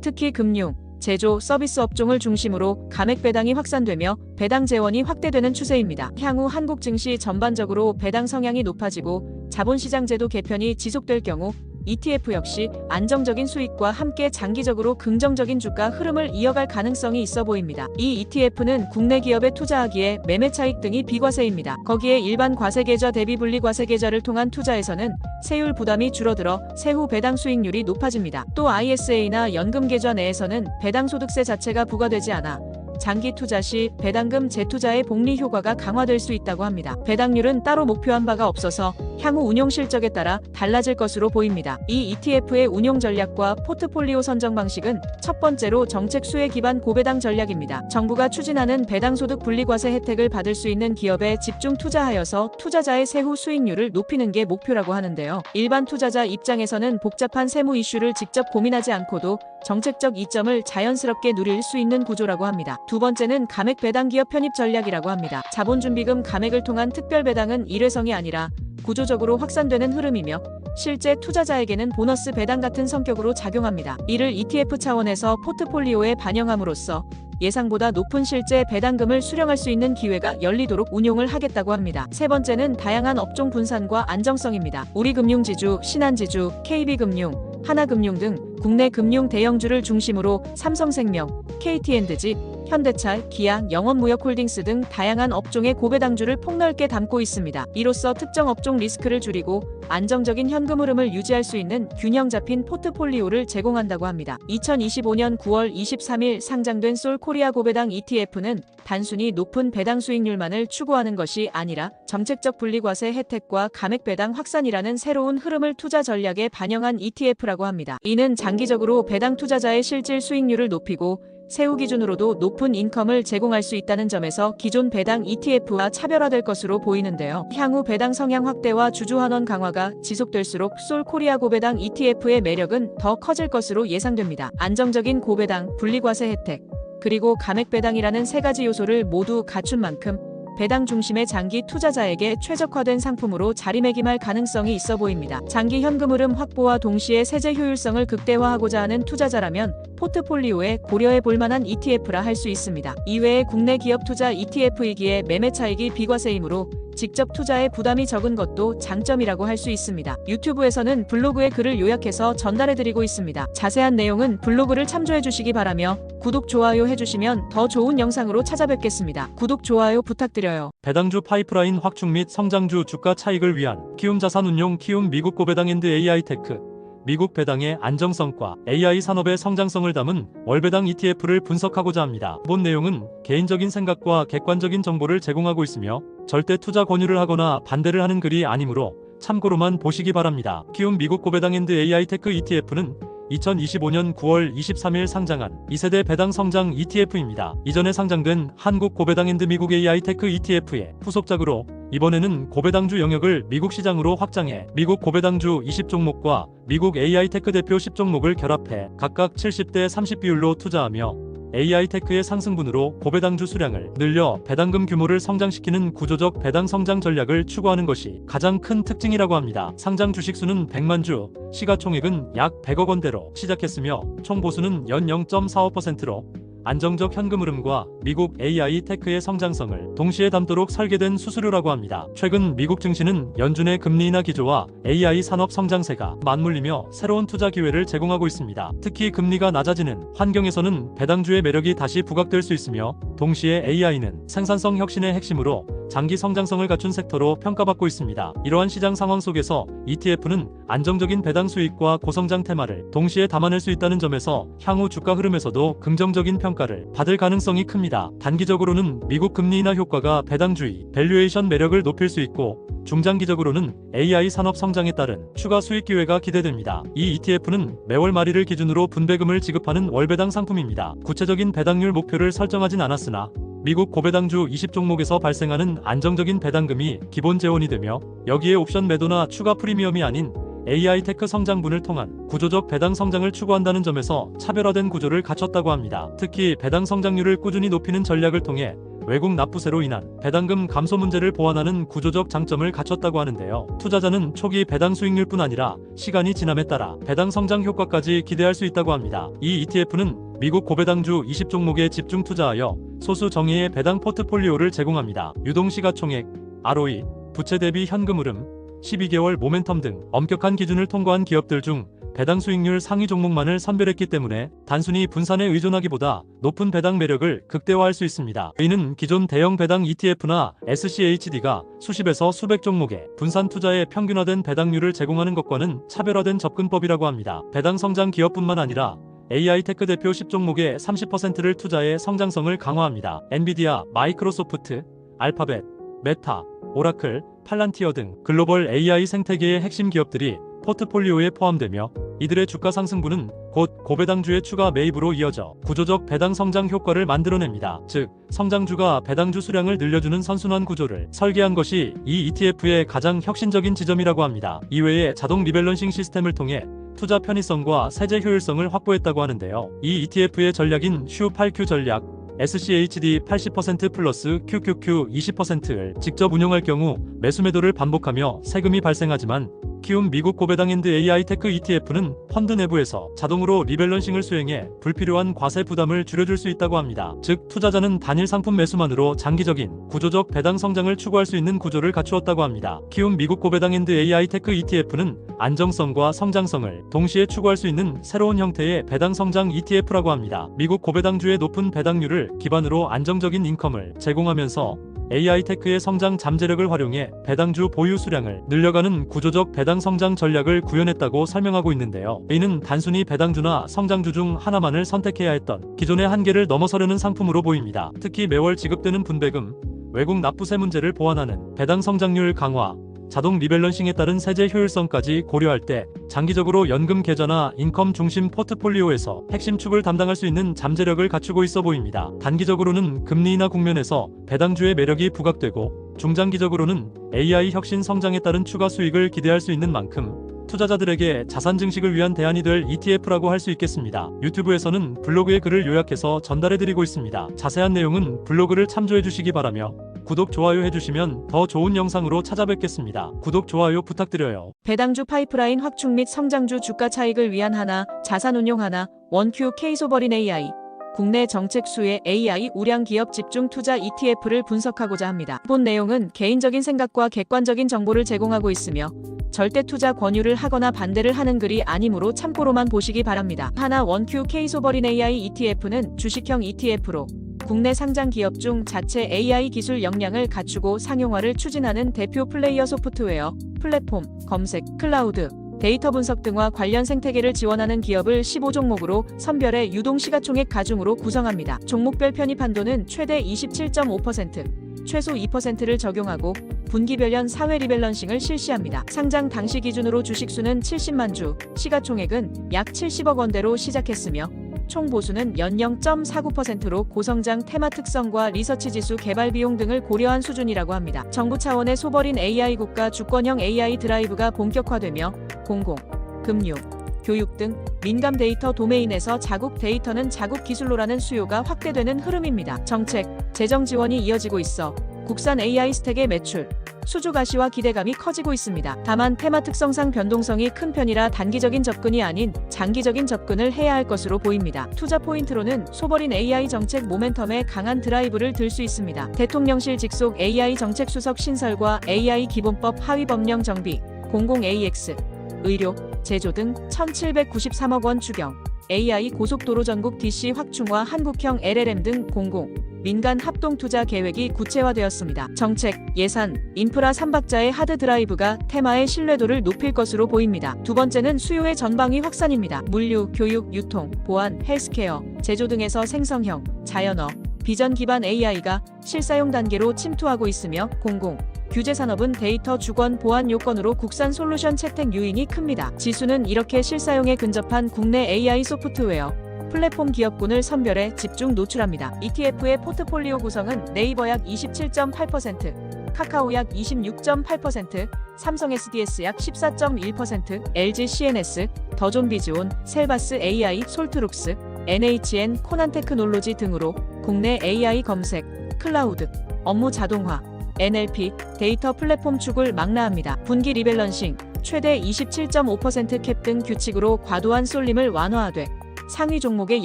S2: 특히 금융, 제조, 서비스 업종을 중심으로 감액 배당이 확산되며 배당 재원이 확대되는 추세입니다. 향후 한국 증시 전반적으로 배당 성향이 높아지고 자본시장 제도 개편이 지속될 경우 ETF 역시 안정적인 수익과 함께 장기적으로 긍정적인 주가 흐름을 이어갈 가능성이 있어 보입니다. 이 ETF는 국내 기업에 투자하기에 매매 차익 등이 비과세입니다. 거기에 일반 과세 계좌 대비 분리 과세 계좌를 통한 투자에서는 세율 부담이 줄어들어 세후 배당 수익률이 높아집니다. 또 ISA나 연금 계좌 내에서는 배당 소득세 자체가 부과되지 않아 장기 투자 시 배당금 재투자의 복리 효과가 강화될 수 있다고 합니다. 배당률은 따로 목표한 바가 없어서 향후 운용 실적에 따라 달라질 것으로 보입니다. 이 ETF의 운용 전략과 포트폴리오 선정 방식은 첫 번째로 정책 수혜 기반 고배당 전략입니다. 정부가 추진하는 배당소득 분리과세 혜택을 받을 수 있는 기업에 집중 투자하여서 투자자의 세후 수익률을 높이는 게 목표라고 하는데요. 일반 투자자 입장에서는 복잡한 세무 이슈를 직접 고민하지 않고도 정책적 이점을 자연스럽게 누릴 수 있는 구조라고 합니다. 두 번째는 감액 배당 기업 편입 전략이라고 합니다. 자본준비금 감액을 통한 특별 배당은 일회성이 아니라 구조적으로 확산되는 흐름이며 실제 투자자에게는 보너스 배당 같은 성격으로 작용합니다. 이를 ETF 차원에서 포트폴리오에 반영함으로써 예상보다 높은 실제 배당금을 수령할 수 있는 기회가 열리도록 운용을 하겠다고 합니다. 세 번째는 다양한 업종 분산과 안정성입니다. 우리금융지주, 신한지주, KB금융, 하나금융 등 국내 금융 대형주를 중심으로 삼성생명, KT엔드지, 현대차, 기아, 영원무역홀딩스 등 다양한 업종의 고배당주를 폭넓게 담고 있습니다. 이로써 특정 업종 리스크를 줄이고 안정적인 현금 흐름을 유지할 수 있는 균형 잡힌 포트폴리오를 제공한다고 합니다. 2025년 9월 23일 상장된 솔코리아 고배당 ETF는 단순히 높은 배당 수익률만을 추구하는 것이 아니라 정책적 분리과세 혜택과 감액 배당 확산이라는 새로운 흐름을 투자 전략에 반영한 ETF라고 합니다. 이는 장기적으로 배당 투자자의 실질 수익률을 높이고 세후 기준으로도 높은 인컴을 제공할 수 있다는 점에서 기존 배당 ETF와 차별화될 것으로 보이는데요. 향후 배당 성향 확대와 주주환원 강화가 지속될수록 솔코리아 고배당 ETF의 매력은 더 커질 것으로 예상됩니다. 안정적인 고배당, 분리과세 혜택, 그리고 감액 배당이라는 세 가지 요소를 모두 갖춘 만큼 배당 중심의 장기 투자자에게 최적화된 상품으로 자리매김할 가능성이 있어 보입니다. 장기 현금 흐름 확보와 동시에 세제 효율성을 극대화하고자 하는 투자자라면 포트폴리오에 고려해 볼 만한 ETF라 할 수 있습니다. 이외에 국내 기업 투자 ETF이기에 매매 차익이 비과세이므로 직접 투자에 부담이 적은 것도 장점이라고 할 수 있습니다. 유튜브에서는 블로그의 글을 요약해서 전달해드리고 있습니다. 자세한 내용은 블로그를 참조해 주시기 바라며 구독, 좋아요 해주시면 더 좋은 영상으로 찾아뵙겠습니다. 구독, 좋아요 부탁드려요.
S1: 배당주 파이프라인 확충 및 성장주 주가 차익을 위한 키움 자산운용 키움 미국 고배당 앤드 AI테크 미국 배당의 안정성과 AI 산업의 성장성을 담은 월배당 ETF를 분석하고자 합니다. 본 내용은 개인적인 생각과 객관적인 정보를 제공하고 있으며 절대 투자 권유를 하거나 반대를 하는 글이 아니므로 참고로만 보시기 바랍니다. 키움 미국 고배당 앤드 AI테크 ETF는 2025년 9월 23일 상장한 2세대 배당 성장 ETF입니다. 이전에 상장된 한국 고배당 앤드 미국 AI테크 ETF의 후속작으로 이번에는 고배당주 영역을 미국 시장으로 확장해 미국 고배당주 20종목과 미국 AI테크 대표 10종목을 결합해 각각 70대 30 비율로 투자하며 AI테크의 상승분으로 고배당주 수량을 늘려 배당금 규모를 성장시키는 구조적 배당 성장 전략을 추구하는 것이 가장 큰 특징이라고 합니다. 상장 주식수는 100만 주, 시가총액은 약 100억 원대로 시작했으며 총 보수는 연 0.45%로 안정적 현금 흐름과 미국 AI 테크의 성장성을 동시에 담도록 설계된 수수료라고 합니다. 최근 미국 증시는 연준의 금리 인하 기조와 AI 산업 성장세가 맞물리며 새로운 투자 기회를 제공하고 있습니다. 특히 금리가 낮아지는 환경에서는 배당주의 매력이 다시 부각될 수 있으며, 동시에 AI는 생산성 혁신의 핵심으로 장기 성장성을 갖춘 섹터로 평가받고 있습니다. 이러한 시장 상황 속에서 ETF는 안정적인 배당 수익과 고성장 테마를 동시에 담아낼 수 있다는 점에서 향후 주가 흐름에서도 긍정적인 평가를 받을 가능성이 큽니다. 단기적으로는 미국 금리 인하 효과가 배당주의, 밸류에이션 매력을 높일 수 있고, 중장기적으로는 AI 산업 성장에 따른 추가 수익 기회가 기대됩니다. 이 ETF는 매월 말일을 기준으로 분배금을 지급하는 월배당 상품입니다. 구체적인 배당률 목표를 설정하진 않았으나 미국 고배당주 20종목에서 발생하는 안정적인 배당금이 기본 재원이 되며, 여기에 옵션 매도나 추가 프리미엄이 아닌 AI 테크 성장분을 통한 구조적 배당 성장을 추구한다는 점에서 차별화된 구조를 갖췄다고 합니다. 특히 배당 성장률을 꾸준히 높이는 전략을 통해 외국 납부세로 인한 배당금 감소 문제를 보완하는 구조적 장점을 갖췄다고 하는데요. 투자자는 초기 배당 수익률뿐 아니라 시간이 지남에 따라 배당 성장 효과까지 기대할 수 있다고 합니다. 이 ETF는 미국 고배당주 20종목에 집중 투자하여 소수 정예의 배당 포트폴리오를 제공합니다. 유동시가총액, ROE, 부채 대비 현금 흐름, 12개월 모멘텀 등 엄격한 기준을 통과한 기업들 중 배당 수익률 상위 종목만을 선별했기 때문에 단순히 분산에 의존하기보다 높은 배당 매력을 극대화할 수 있습니다. 이는 기존 대형 배당 ETF나 SCHD가 수십에서 수백 종목의 분산 투자에 평균화된 배당률을 제공하는 것과는 차별화된 접근법이라고 합니다. 배당 성장 기업뿐만 아니라 AI 테크 대표 10종목의 30%를 투자해 성장성을 강화합니다. 엔비디아, 마이크로소프트, 알파벳, 메타, 오라클, 팔란티어 등 글로벌 AI 생태계의 핵심 기업들이 포트폴리오에 포함되며, 이들의 주가 상승분은 곧 고배당주의 추가 매입으로 이어져 구조적 배당 성장 효과를 만들어냅니다. 즉, 성장주가 배당주 수량을 늘려주는 선순환 구조를 설계한 것이 이 ETF의 가장 혁신적인 지점이라고 합니다. 이외에 자동 리밸런싱 시스템을 통해 투자 편의성과 세제 효율성을 확보했다고 하는데요. 이 ETF의 전략인 슈8Q 전략, SCHD 80% 플러스 QQQ 20%를 직접 운용할 경우 매수 매도를 반복하며 세금이 발생하지만, 키움 미국 고배당 앤드 AI 테크 ETF는 펀드 내부에서 자동으로 리밸런싱을 수행해 불필요한 과세 부담을 줄여줄 수 있다고 합니다. 즉, 투자자는 단일 상품 매수만으로 장기적인 구조적 배당 성장을 추구할 수 있는 구조를 갖추었다고 합니다. 키움 미국 고배당 앤드 AI 테크 ETF는 안정성과 성장성을 동시에 추구할 수 있는 새로운 형태의 배당 성장 ETF라고 합니다. 미국 고배당주의 높은 배당률을 기반으로 안정적인 인컴을 제공하면서 AI 테크의 성장 잠재력을 활용해 배당주 보유 수량을 늘려가는 구조적 배당 성장 전략을 구현했다고 설명하고 있는데요. 이는 단순히 배당주나 성장주 중 하나만을 선택해야 했던 기존의 한계를 넘어서려는 상품으로 보입니다. 특히 매월 지급되는 분배금, 외국 납부세 문제를 보완하는 배당 성장률 강화, 자동 리밸런싱에 따른 세제 효율성까지 고려할 때 장기적으로 연금 계좌나 인컴 중심 포트폴리오에서 핵심 축을 담당할 수 있는 잠재력을 갖추고 있어 보입니다. 단기적으로는 금리 인하 국면에서 배당주의 매력이 부각되고, 중장기적으로는 AI 혁신 성장에 따른 추가 수익을 기대할 수 있는 만큼 투자자들에게 자산 증식을 위한 대안이 될 ETF라고 할 수 있겠습니다. 유튜브에서는 블로그의 글을 요약해서 전달해드리고 있습니다. 자세한 내용은 블로그를 참조해 주시기 바라며, 구독, 좋아요 해주시면 더 좋은 영상으로 찾아뵙겠습니다. 구독, 좋아요 부탁드려요.
S2: 배당주 파이프라인 확충 및 성장주 주가 차익을 위한 하나, 자산운용 하나, 원큐 K소버린 AI. 국내 정책 수혜 AI 우량 기업 집중 투자 ETF를 분석하고자 합니다. 본 내용은 개인적인 생각과 객관적인 정보를 제공하고 있으며 절대 투자 권유를 하거나 반대를 하는 글이 아니므로 참고로만 보시기 바랍니다. 하나 원큐 K소버린 AI ETF는 주식형 ETF로 국내 상장 기업 중 자체 AI 기술 역량을 갖추고 상용화를 추진하는 대표 플레이어 소프트웨어, 플랫폼, 검색, 클라우드, 데이터 분석 등과 관련 생태계를 지원하는 기업을 15종목으로 선별해 유동 시가총액 가중으로 구성합니다. 종목별 편입 한도는 최대 27.5%, 최소 2%를 적용하고 분기별연 사회 리밸런싱을 실시합니다. 상장 당시 기준으로 주식수는 70만 주, 시가총액은 약 70억 원대로 시작했으며 총 보수는 연 0.49%로 고성장 테마 특성과 리서치 지수 개발 비용 등을 고려한 수준이라고 합니다. 정부 차원의 소버린 AI 국가 주권형 AI 드라이브가 본격화되며 공공, 금융, 교육 등 민감 데이터 도메인에서 자국 데이터는 자국 기술로라는 수요가 확대되는 흐름입니다. 정책, 재정 지원이 이어지고 있어 국산 AI 스택의 매출, 수주 가시와 기대감이 커지고 있습니다. 다만 테마 특성상 변동성이 큰 편이라 단기적인 접근이 아닌 장기적인 접근을 해야 할 것으로 보입니다. 투자 포인트로는 소버린 AI 정책 모멘텀에 강한 드라이브를 들 수 있습니다. 대통령실 직속 AI 정책 수석 신설과 AI 기본법 하위 법령 정비, 00AX, 의료, 제조 등 1,793억 원 추경, AI 고속도로 전국 DC 확충화 한국형 LLM 등 공공, 민간 합동 투자 계획이 구체화되었습니다. 정책, 예산, 인프라 3박자의 하드 드라이브가 테마의 신뢰도를 높일 것으로 보입니다. 두 번째는 수요의 전방위 확산입니다. 물류, 교육, 유통, 보안, 헬스케어, 제조 등에서 생성형, 자연어, 비전 기반 AI가 실사용 단계로 침투하고 있으며 공공, 규제 산업은 데이터 주권 보안 요건으로 국산 솔루션 채택 유인이 큽니다. 지수는 이렇게 실사용에 근접한 국내 AI 소프트웨어, 플랫폼 기업군을 선별해 집중 노출합니다. ETF의 포트폴리오 구성은 네이버 약 27.8%, 카카오 약 26.8%, 삼성 SDS 약 14.1%, LG CNS, 더존 비즈온, 셀바스 AI, 솔트룩스, NHN 코난테크놀로지 등으로 국내 AI 검색, 클라우드, 업무 자동화, NLP, 데이터 플랫폼 축을 망라합니다. 분기 리밸런싱, 최대 27.5% 캡 등 규칙으로 과도한 쏠림을 완화하되 상위 종목의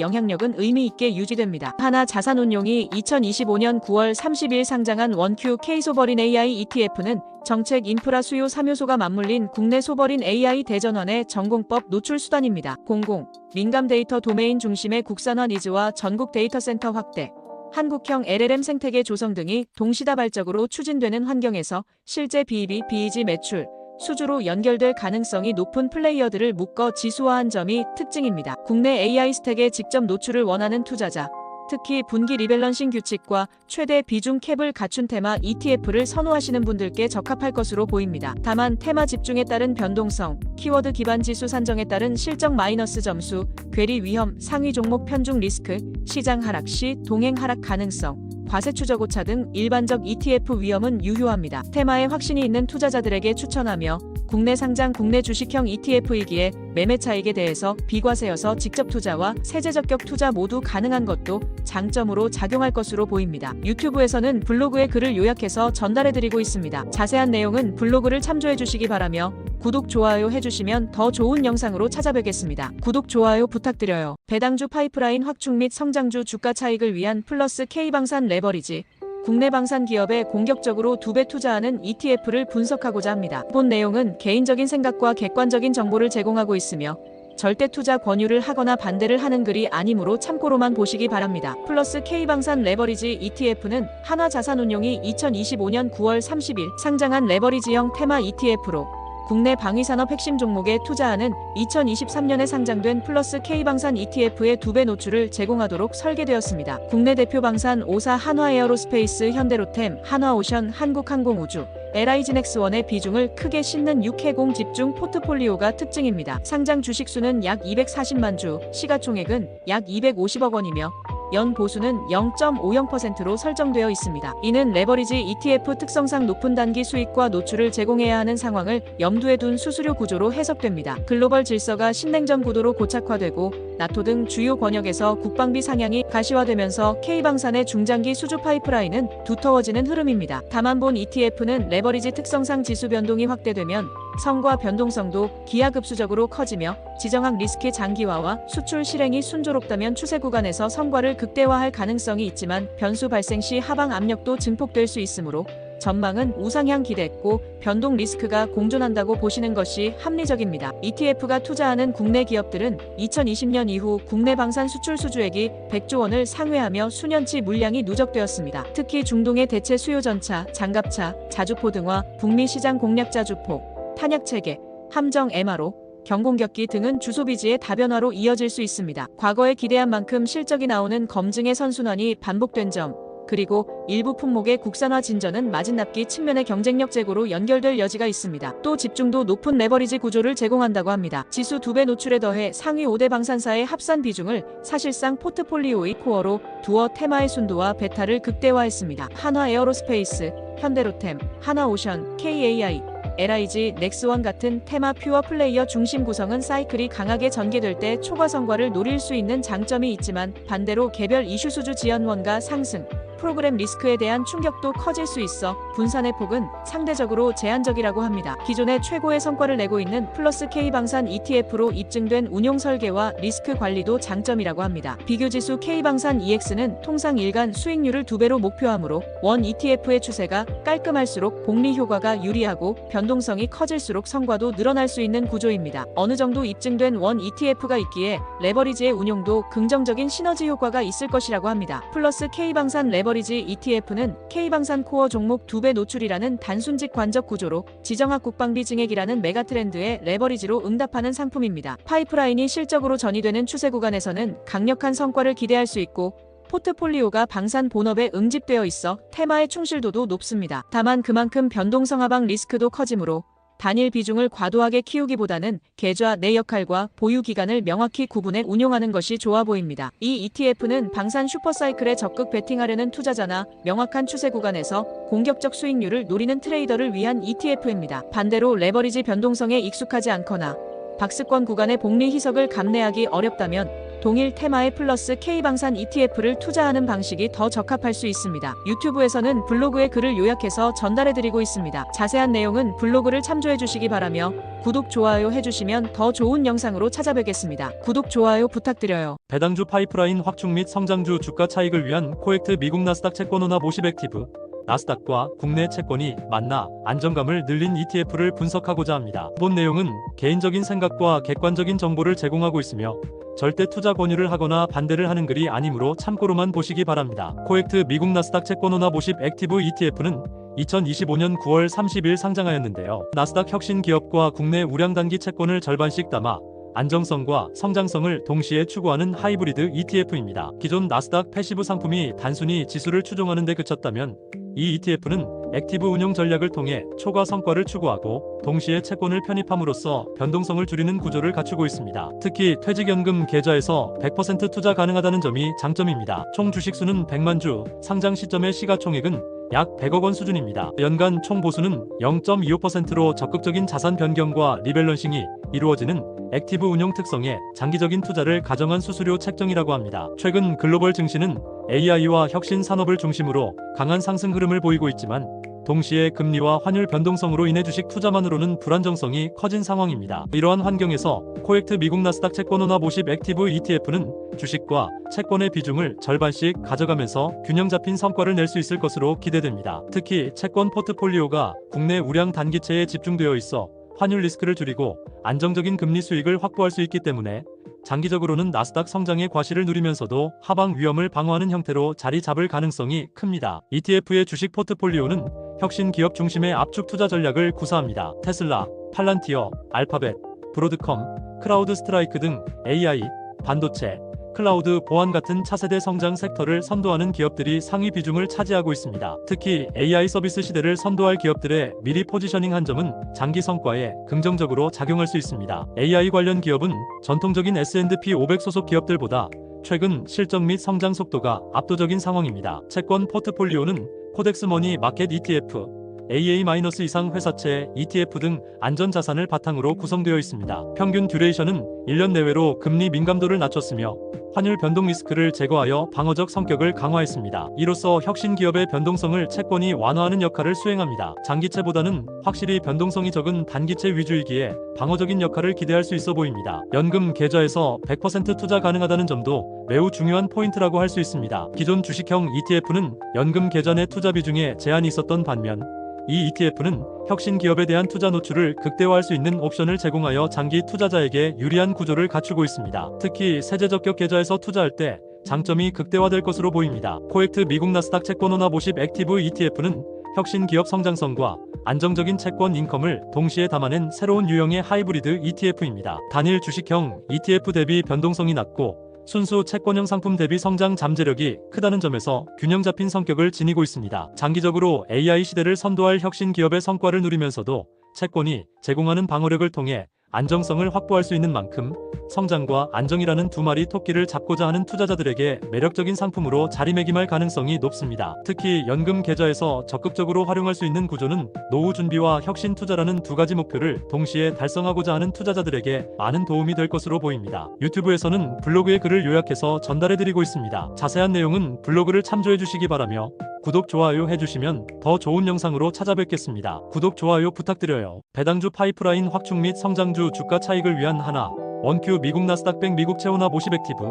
S2: 영향력은 의미 있게 유지됩니다. 하나 자산운용이 2025년 9월 30일 상장한 원큐 K소버린 AI ETF는 정책 인프라 수요 3요소가 맞물린 국내 소버린 AI 대전환의 전공법 노출 수단입니다. 공공, 민감 데이터 도메인 중심의 국산화 니즈와 전국 데이터 센터 확대, 한국형 LLM 생태계 조성 등이 동시다발적으로 추진되는 환경에서 실제 BEP, BEG 매출, 수주로 연결될 가능성이 높은 플레이어들을 묶어 지수화한 점이 특징입니다. 국내 AI 스택에 직접 노출을 원하는 투자자, 특히 분기 리밸런싱 규칙과 최대 비중 캡을 갖춘 테마 ETF를 선호하시는 분들께 적합할 것으로 보입니다. 다만 테마 집중에 따른 변동성, 키워드 기반 지수 산정에 따른 실적 마이너스 점수, 괴리 위험, 상위 종목 편중 리스크, 시장 하락 시 동행 하락 가능성, 과세 추적 오차 등 일반적 ETF 위험은 유효합니다. 테마에 확신이 있는 투자자들에게 추천하며 국내 상장 국내 주식형 ETF이기에 매매 차익에 대해서 비과세여서 직접 투자와 세제 적격 투자 모두 가능한 것도 장점으로 작용할 것으로 보입니다. 유튜브에서는 블로그의 글을 요약해서 전달해드리고 있습니다. 자세한 내용은 블로그를 참조해 주시기 바라며 구독, 좋아요 해주시면 더 좋은 영상으로 찾아뵙겠습니다. 구독, 좋아요 부탁드려요. 배당주 파이프라인 확충 및 성장주 주가 차익을 위한 플러스 K방산 레버리지, 국내 방산 기업에 공격적으로 2배 투자하는 ETF를 분석하고자 합니다. 본 내용은 개인적인 생각과 객관적인 정보를 제공하고 있으며 절대 투자 권유를 하거나 반대를 하는 글이 아니므로 참고로만 보시기 바랍니다. 플러스 K방산 레버리지 ETF는 한화자산운용이 2025년 9월 30일 상장한 레버리지형 테마 ETF로 국내 방위산업 핵심 종목에 투자하는 2023년에 상장된 플러스 K방산 ETF의 2배 노출을 제공하도록 설계되었습니다. 국내 대표 방산 5사 한화에어로스페이스, 현대로템, 한화오션, 한국항공우주, LIG넥스원의 비중을 크게 싣는 육해공 집중 포트폴리오가 특징입니다. 상장 주식수는 약 240만 주, 시가총액은 약 250억 원이며 연 보수는 0.50%로 설정되어 있습니다. 이는 레버리지 ETF 특성상 높은 단기 수익과 노출을 제공해야 하는 상황을 염두에 둔 수수료 구조로 해석됩니다. 글로벌 질서가 신냉전 구도로 고착화되고 나토 등 주요 권역에서 국방비 상향이 가시화되면서 K방산의 중장기 수주 파이프라인은 두터워지는 흐름입니다. 다만 본 ETF는 레버리지 특성상 지수 변동이 확대되면 성과 변동성도 기하급수적으로 커지며 지정학 리스크 장기화와 수출 실행이 순조롭다면 추세 구간에서 성과를 극대화할 가능성이 있지만 변수 발생 시 하방 압력도 증폭될 수 있으므로 전망은 우상향 기대했고 변동 리스크가 공존한다고 보시는 것이 합리적입니다. ETF가 투자하는 국내 기업들은 2020년 이후 국내 방산 수출 수주액이 100조 원을 상회하며 수년치 물량이 누적되었습니다. 특히 중동의 대체 수요 전차, 장갑차, 자주포 등화, 북미 시장 공략 자주포, 탄약체계, 함정 MRO, 경공격기 등은 주소비지의 다변화로 이어질 수 있습니다. 과거에 기대한 만큼 실적이 나오는 검증의 선순환이 반복된 점, 그리고 일부 품목의 국산화 진전은 마진납기 측면의 경쟁력 제고로 연결될 여지가 있습니다. 또 집중도 높은 레버리지 구조를 제공한다고 합니다. 지수 2배 노출에 더해 상위 5대 방산사의 합산 비중을 사실상 포트폴리오의 코어로 두어 테마의 순도와 베타를 극대화했습니다. 한화에어로스페이스, 현대로템, 한화오션, KAI, LIG, 넥스원 같은 테마 퓨어 플레이어 중심 구성은 사이클이 강하게 전개될 때 초과 성과를 노릴 수 있는 장점이 있지만 반대로 개별 이슈 수주 지연원가 상승, 프로그램 리스크에 대한 충격도 커질 수 있어 분산의 폭은 상대적으로 제한적이라고 합니다. 기존에 최고의 성과를 내고 있는 플러스 K방산 ETF로 입증된 운용 설계와 리스크 관리도 장점이라고 합니다. 비교지수 K방산 EX는 통상 일간 수익률을 2배로 목표하므로 원 ETF의 추세가 깔끔할수록 복리 효과가 유리하고 변동성이 커질수록 성과도 늘어날 수 있는 구조입니다. 어느 정도 입증된 원 ETF가 있기에 레버리지의 운용도 긍정적인 시너지 효과가 있을 것이라고 합니다. 플러스 K방산 레버리지 ETF는 K방산 코어 종목 2배 노출이라는 단순직 관적 구조로 지정학 국방비 증액이라는 메가트렌드에 레버리지로 응답하는 상품입니다. 파이프라인이 실적으로 전이되는 추세 구간에서는 강력한 성과를 기대할 수 있고 포트폴리오가 방산 본업에 응집되어 있어 테마의 충실도도 높습니다. 다만 그만큼 변동성 하방 리스크도 커지므로 단일 비중을 과도하게 키우기보다는 계좌 내 역할과 보유 기간을 명확히 구분해 운용하는 것이 좋아 보입니다. 이 ETF는 방산 슈퍼사이클에 적극 베팅하려는 투자자나 명확한 추세 구간에서 공격적 수익률을 노리는 트레이더를 위한 ETF입니다. 반대로 레버리지 변동성에 익숙하지 않거나 박스권 구간의 복리 희석을 감내하기 어렵다면 동일 테마의 플러스 K방산 ETF를 투자하는 방식이 더 적합할 수 있습니다. 유튜브에서는 블로그의 글을 요약해서 전달해드리고 있습니다. 자세한 내용은 블로그를 참조해 주시기 바라며 구독, 좋아요 해주시면 더 좋은 영상으로 찾아뵙겠습니다. 구독, 좋아요 부탁드려요.
S1: 배당주 파이프라인 확충 및 성장주 주가 차익을 위한 코액트 미국 나스닥 채권원화 50 액티브 나스닥과 국내 채권이 만나 안정감을 늘린 ETF를 분석하고자 합니다. 본 내용은 개인적인 생각과 객관적인 정보를 제공하고 있으며 절대 투자 권유를 하거나 반대를 하는 글이 아니므로 참고로만 보시기 바랍니다. 코액트 미국 나스닥 채권원화 50 액티브 ETF는 2025년 9월 30일 상장하였는데요. 나스닥 혁신 기업과 국내 우량 단기 채권을 절반씩 담아 안정성과 성장성을 동시에 추구하는 하이브리드 ETF입니다. 기존 나스닥 패시브 상품이 단순히 지수를 추종하는 데 그쳤다면 이 ETF는 액티브 운용 전략을 통해 초과 성과를 추구하고 동시에 채권을 편입함으로써 변동성을 줄이는 구조를 갖추고 있습니다. 특히 퇴직연금 계좌에서 100% 투자 가능하다는 점이 장점입니다. 총 주식수는 100만 주, 상장 시점의 시가총액은 약 100억 원 수준입니다. 연간 총 보수는 0.25%로 적극적인 자산 변경과 리밸런싱이 이루어지는 액티브 운용 특성에 장기적인 투자를 가정한 수수료 책정이라고 합니다. 최근 글로벌 증시는 AI와 혁신 산업을 중심으로 강한 상승 흐름을 보이고 있지만 동시에 금리와 환율 변동성으로 인해 주식 투자만으로는 불안정성이 커진 상황입니다. 이러한 환경에서 코액트 미국 나스닥 채권원화 50 액티브 ETF는 주식과 채권의 비중을 절반씩 가져가면서 균형 잡힌 성과를 낼 수 있을 것으로 기대됩니다. 특히 채권 포트폴리오가 국내 우량 단기채에 집중되어 있어 환율 리스크를 줄이고 안정적인 금리 수익을 확보할 수 있기 때문에 장기적으로는 나스닥 성장의 과실을 누리면서도 하방 위험을 방어하는 형태로 자리 잡을 가능성이 큽니다. ETF의 주식 포트폴리오는 혁신 기업 중심의 압축 투자 전략을 구사합니다. 테슬라, 팔란티어, 알파벳, 브로드컴, 크라우드 스트라이크 등 AI, 반도체, 클라우드 보안 같은 차세대 성장 섹터를 선도하는 기업들이 상위 비중을 차지하고 있습니다. 특히 AI 서비스 시대를 선도할 기업들의 미리 포지셔닝한 점은 장기 성과에 긍정적으로 작용할 수 있습니다. AI 관련 기업은 전통적인 S&P 500 소속 기업들보다 최근 실적 및 성장 속도가 압도적인 상황입니다. 채권 포트폴리오는 코덱스 머니 마켓 ETF, AA- 이상 회사채, ETF 등 안전자산을 바탕으로 구성되어 있습니다. 평균 듀레이션은 1년 내외로 금리 민감도를 낮췄으며 환율 변동 리스크를 제거하여 방어적 성격을 강화했습니다. 이로써 혁신 기업의 변동성을 채권이 완화하는 역할을 수행합니다. 장기채보다는 확실히 변동성이 적은 단기채 위주이기에 방어적인 역할을 기대할 수 있어 보입니다. 연금 계좌에서 100% 투자 가능하다는 점도 매우 중요한 포인트라고 할 수 있습니다. 기존 주식형 ETF는 연금 계좌 내 투자 비중에 제한이 있었던 반면 이 ETF는 혁신 기업에 대한 투자 노출을 극대화할 수 있는 옵션을 제공하여 장기 투자자에게 유리한 구조를 갖추고 있습니다. 특히 세제 적격 계좌에서 투자할 때 장점이 극대화될 것으로 보입니다. 코액트 미국 나스닥 채권원화 50 액티브 ETF는 혁신 기업 성장성과 안정적인 채권 인컴을 동시에 담아낸 새로운 유형의 하이브리드 ETF입니다. 단일 주식형 ETF 대비 변동성이 낮고 순수 채권형 상품 대비 성장 잠재력이 크다는 점에서 균형 잡힌 성격을 지니고 있습니다. 장기적으로 AI 시대를 선도할 혁신 기업의 성과를 누리면서도 채권이 제공하는 방어력을 통해 안정성을 확보할 수 있는 만큼 성장과 안정이라는 두 마리 토끼를 잡고자 하는 투자자들에게 매력적인 상품으로 자리매김할 가능성이 높습니다. 특히 연금 계좌에서 적극적으로 활용할 수 있는 구조는 노후 준비와 혁신 투자라는 두 가지 목표를 동시에 달성하고자 하는 투자자들에게 많은 도움이 될 것으로 보입니다. 유튜브에서는 블로그의 글을 요약해서 전달해드리고 있습니다. 자세한 내용은 블로그를 참조해 주시기 바라며 구독, 좋아요 해주시면 더 좋은 영상으로 찾아뵙겠습니다. 구독, 좋아요 부탁드려요. 배당주 파이프라인 확충 및 성장주 주가 차익을 위한 하나 원큐 미국 나스닥100 미국 채원화 50 액티브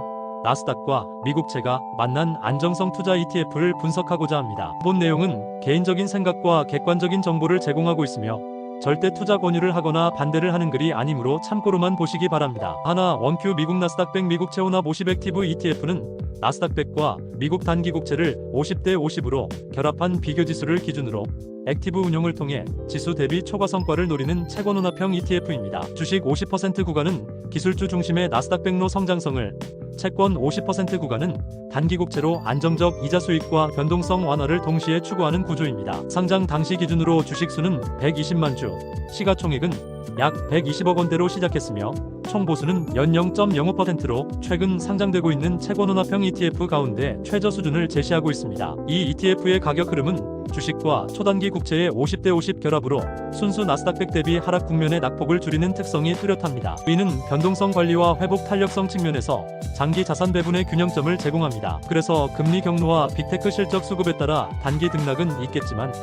S1: 나스닥과 미국채가 만난 안정성 투자 ETF를 분석하고자 합니다. 본 내용은 개인적인 생각과 객관적인 정보를 제공하고 있으며 절대 투자 권유를 하거나 반대를 하는 글이 아니므로 참고로만 보시기 바랍니다. 하나 원큐 미국 나스닥100 미국 채원화 50 액티브 ETF는 나스닥100과 미국 단기국채를 50대 50으로 결합한 비교지수를 기준으로 액티브 운용을 통해 지수 대비 초과 성과를 노리는 채권혼합형 ETF입니다. 주식 50% 구간은 기술주 중심의 나스닥100로 성장성을, 채권 50% 구간은 단기국채로 안정적 이자 수익과 변동성 완화를 동시에 추구하는 구조입니다. 상장 당시 기준으로 주식수는 120만 주, 시가총액은 약 120억 원대로 시작했으며 총 보수는 연 0.05%로 최근 상장되고 있는 채권혼합형 ETF 가운데 최저 수준을 제시하고 있습니다. 이 ETF의 가격 흐름은 주식과 초단기 국채의 50대 50 결합으로 순수 나스닥100 대비 하락 국면의 낙폭을 줄이는 특성이 뚜렷합니다. 이는 변동성 관리와 회복 탄력성 측면에서 장기 자산 배분의 균형점을 제공합니다. 그래서 금리 경로와 빅테크 실적 수급에 따라 단기 등락은 있겠지만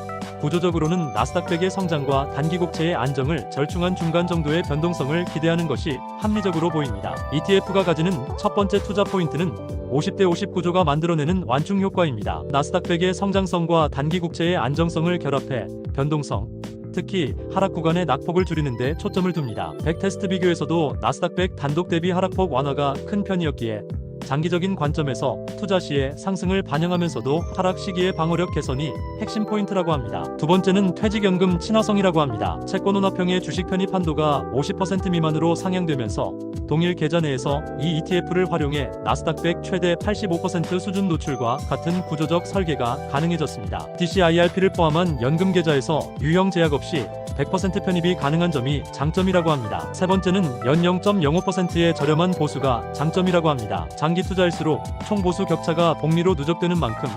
S1: 구조적으로는 나스닥100의 성장과 단기 국채의 안정을 절충한 중간 정도의 변동성을 기대하는 것이 합리적으로 보입니다. ETF가 가지는 첫 번째 투자 포인트는 50대 50 구조가 만들어내는 완충 효과입니다. 나스닥100의 성장성과 단기 국채의 안정성을 결합해 변동성, 특히 하락 구간의 낙폭을 줄이는 데 초점을 둡니다. 백테스트 비교에서도 나스닥100 단독 대비 하락폭 완화가 큰 편이었기에 장기적인 관점에서 투자 시에 상승을 반영하면서도 하락 시기의 방어력 개선이 핵심 포인트라고 합니다. 두 번째는 퇴직연금 친화성이라고 합니다. 채권혼합형의 주식 편입 한도가 50% 미만으로 상향되면서 동일 계좌 내에서 이 ETF를 활용해 나스닥100 최대 85% 수준 노출과 같은 구조적 설계가 가능해졌습니다. DCIRP를 포함한 연금 계좌에서 유형 제약 없이 100% 편입이 가능한 점이 장점이라고 합니다. 세 번째는 연 0.05%의 저렴한 보수가 장점이라고 합니다. 장기 투자일수록 총 보수 격차가 복리로 누적되는 만큼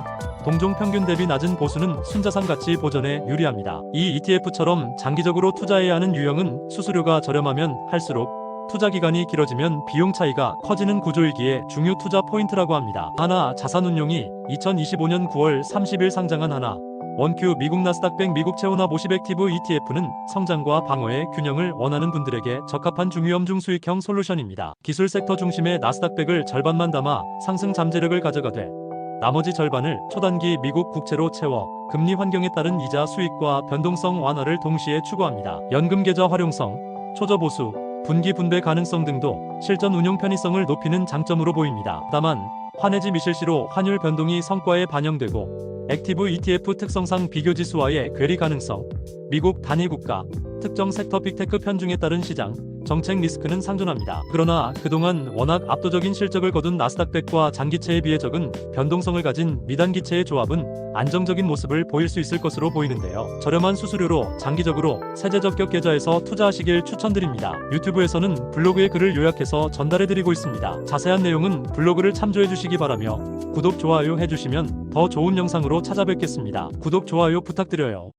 S1: 동종 평균 대비 낮은 보수는 순자산 가치 보전에 유리합니다. 이 ETF처럼 장기적으로 투자해야 하는 유형은 수수료가 저렴하면 할수록 투자 기간이 길어지면 비용 차이가 커지는 구조이기에 중요 투자 포인트라고 합니다. 하나 자산운용이 2025년 9월 30일 상장한 하나 원큐 미국 나스닥100 미국 채원화 50 액티브 ETF는 성장과 방어의 균형을 원하는 분들에게 적합한 중위험중 수익형 솔루션입니다. 기술 섹터 중심의 나스닥100을 절반만 담아 상승 잠재력을 가져가되 나머지 절반을 초단기 미국 국채로 채워 금리 환경에 따른 이자 수익과 변동성 완화를 동시에 추구합니다. 연금 계좌 활용성, 초저 보수, 분기 분배 가능성 등도 실전 운용 편의성을 높이는 장점으로 보입니다. 다만 환해지 미실시로 환율 변동이 성과에 반영되고 액티브 ETF 특성상 비교지수와의 괴리 가능성, 미국 단위 국가, 특정 섹터 빅테크 편중에 따른 시장, 정책 리스크는 상존합니다. 그러나 그동안 워낙 압도적인 실적을 거둔 나스닥100과 장기채에 비해 적은 변동성을 가진 미단기채의 조합은 안정적인 모습을 보일 수 있을 것으로 보이는데요. 저렴한 수수료로 장기적으로 세제 적격 계좌에서 투자하시길 추천드립니다. 유튜브에서는 블로그의 글을 요약해서 전달해드리고 있습니다. 자세한 내용은 블로그를 참조해주시기 바라며 구독, 좋아요 해주시면 더 좋은 영상으로 찾아뵙겠습니다. 구독, 좋아요 부탁드려요.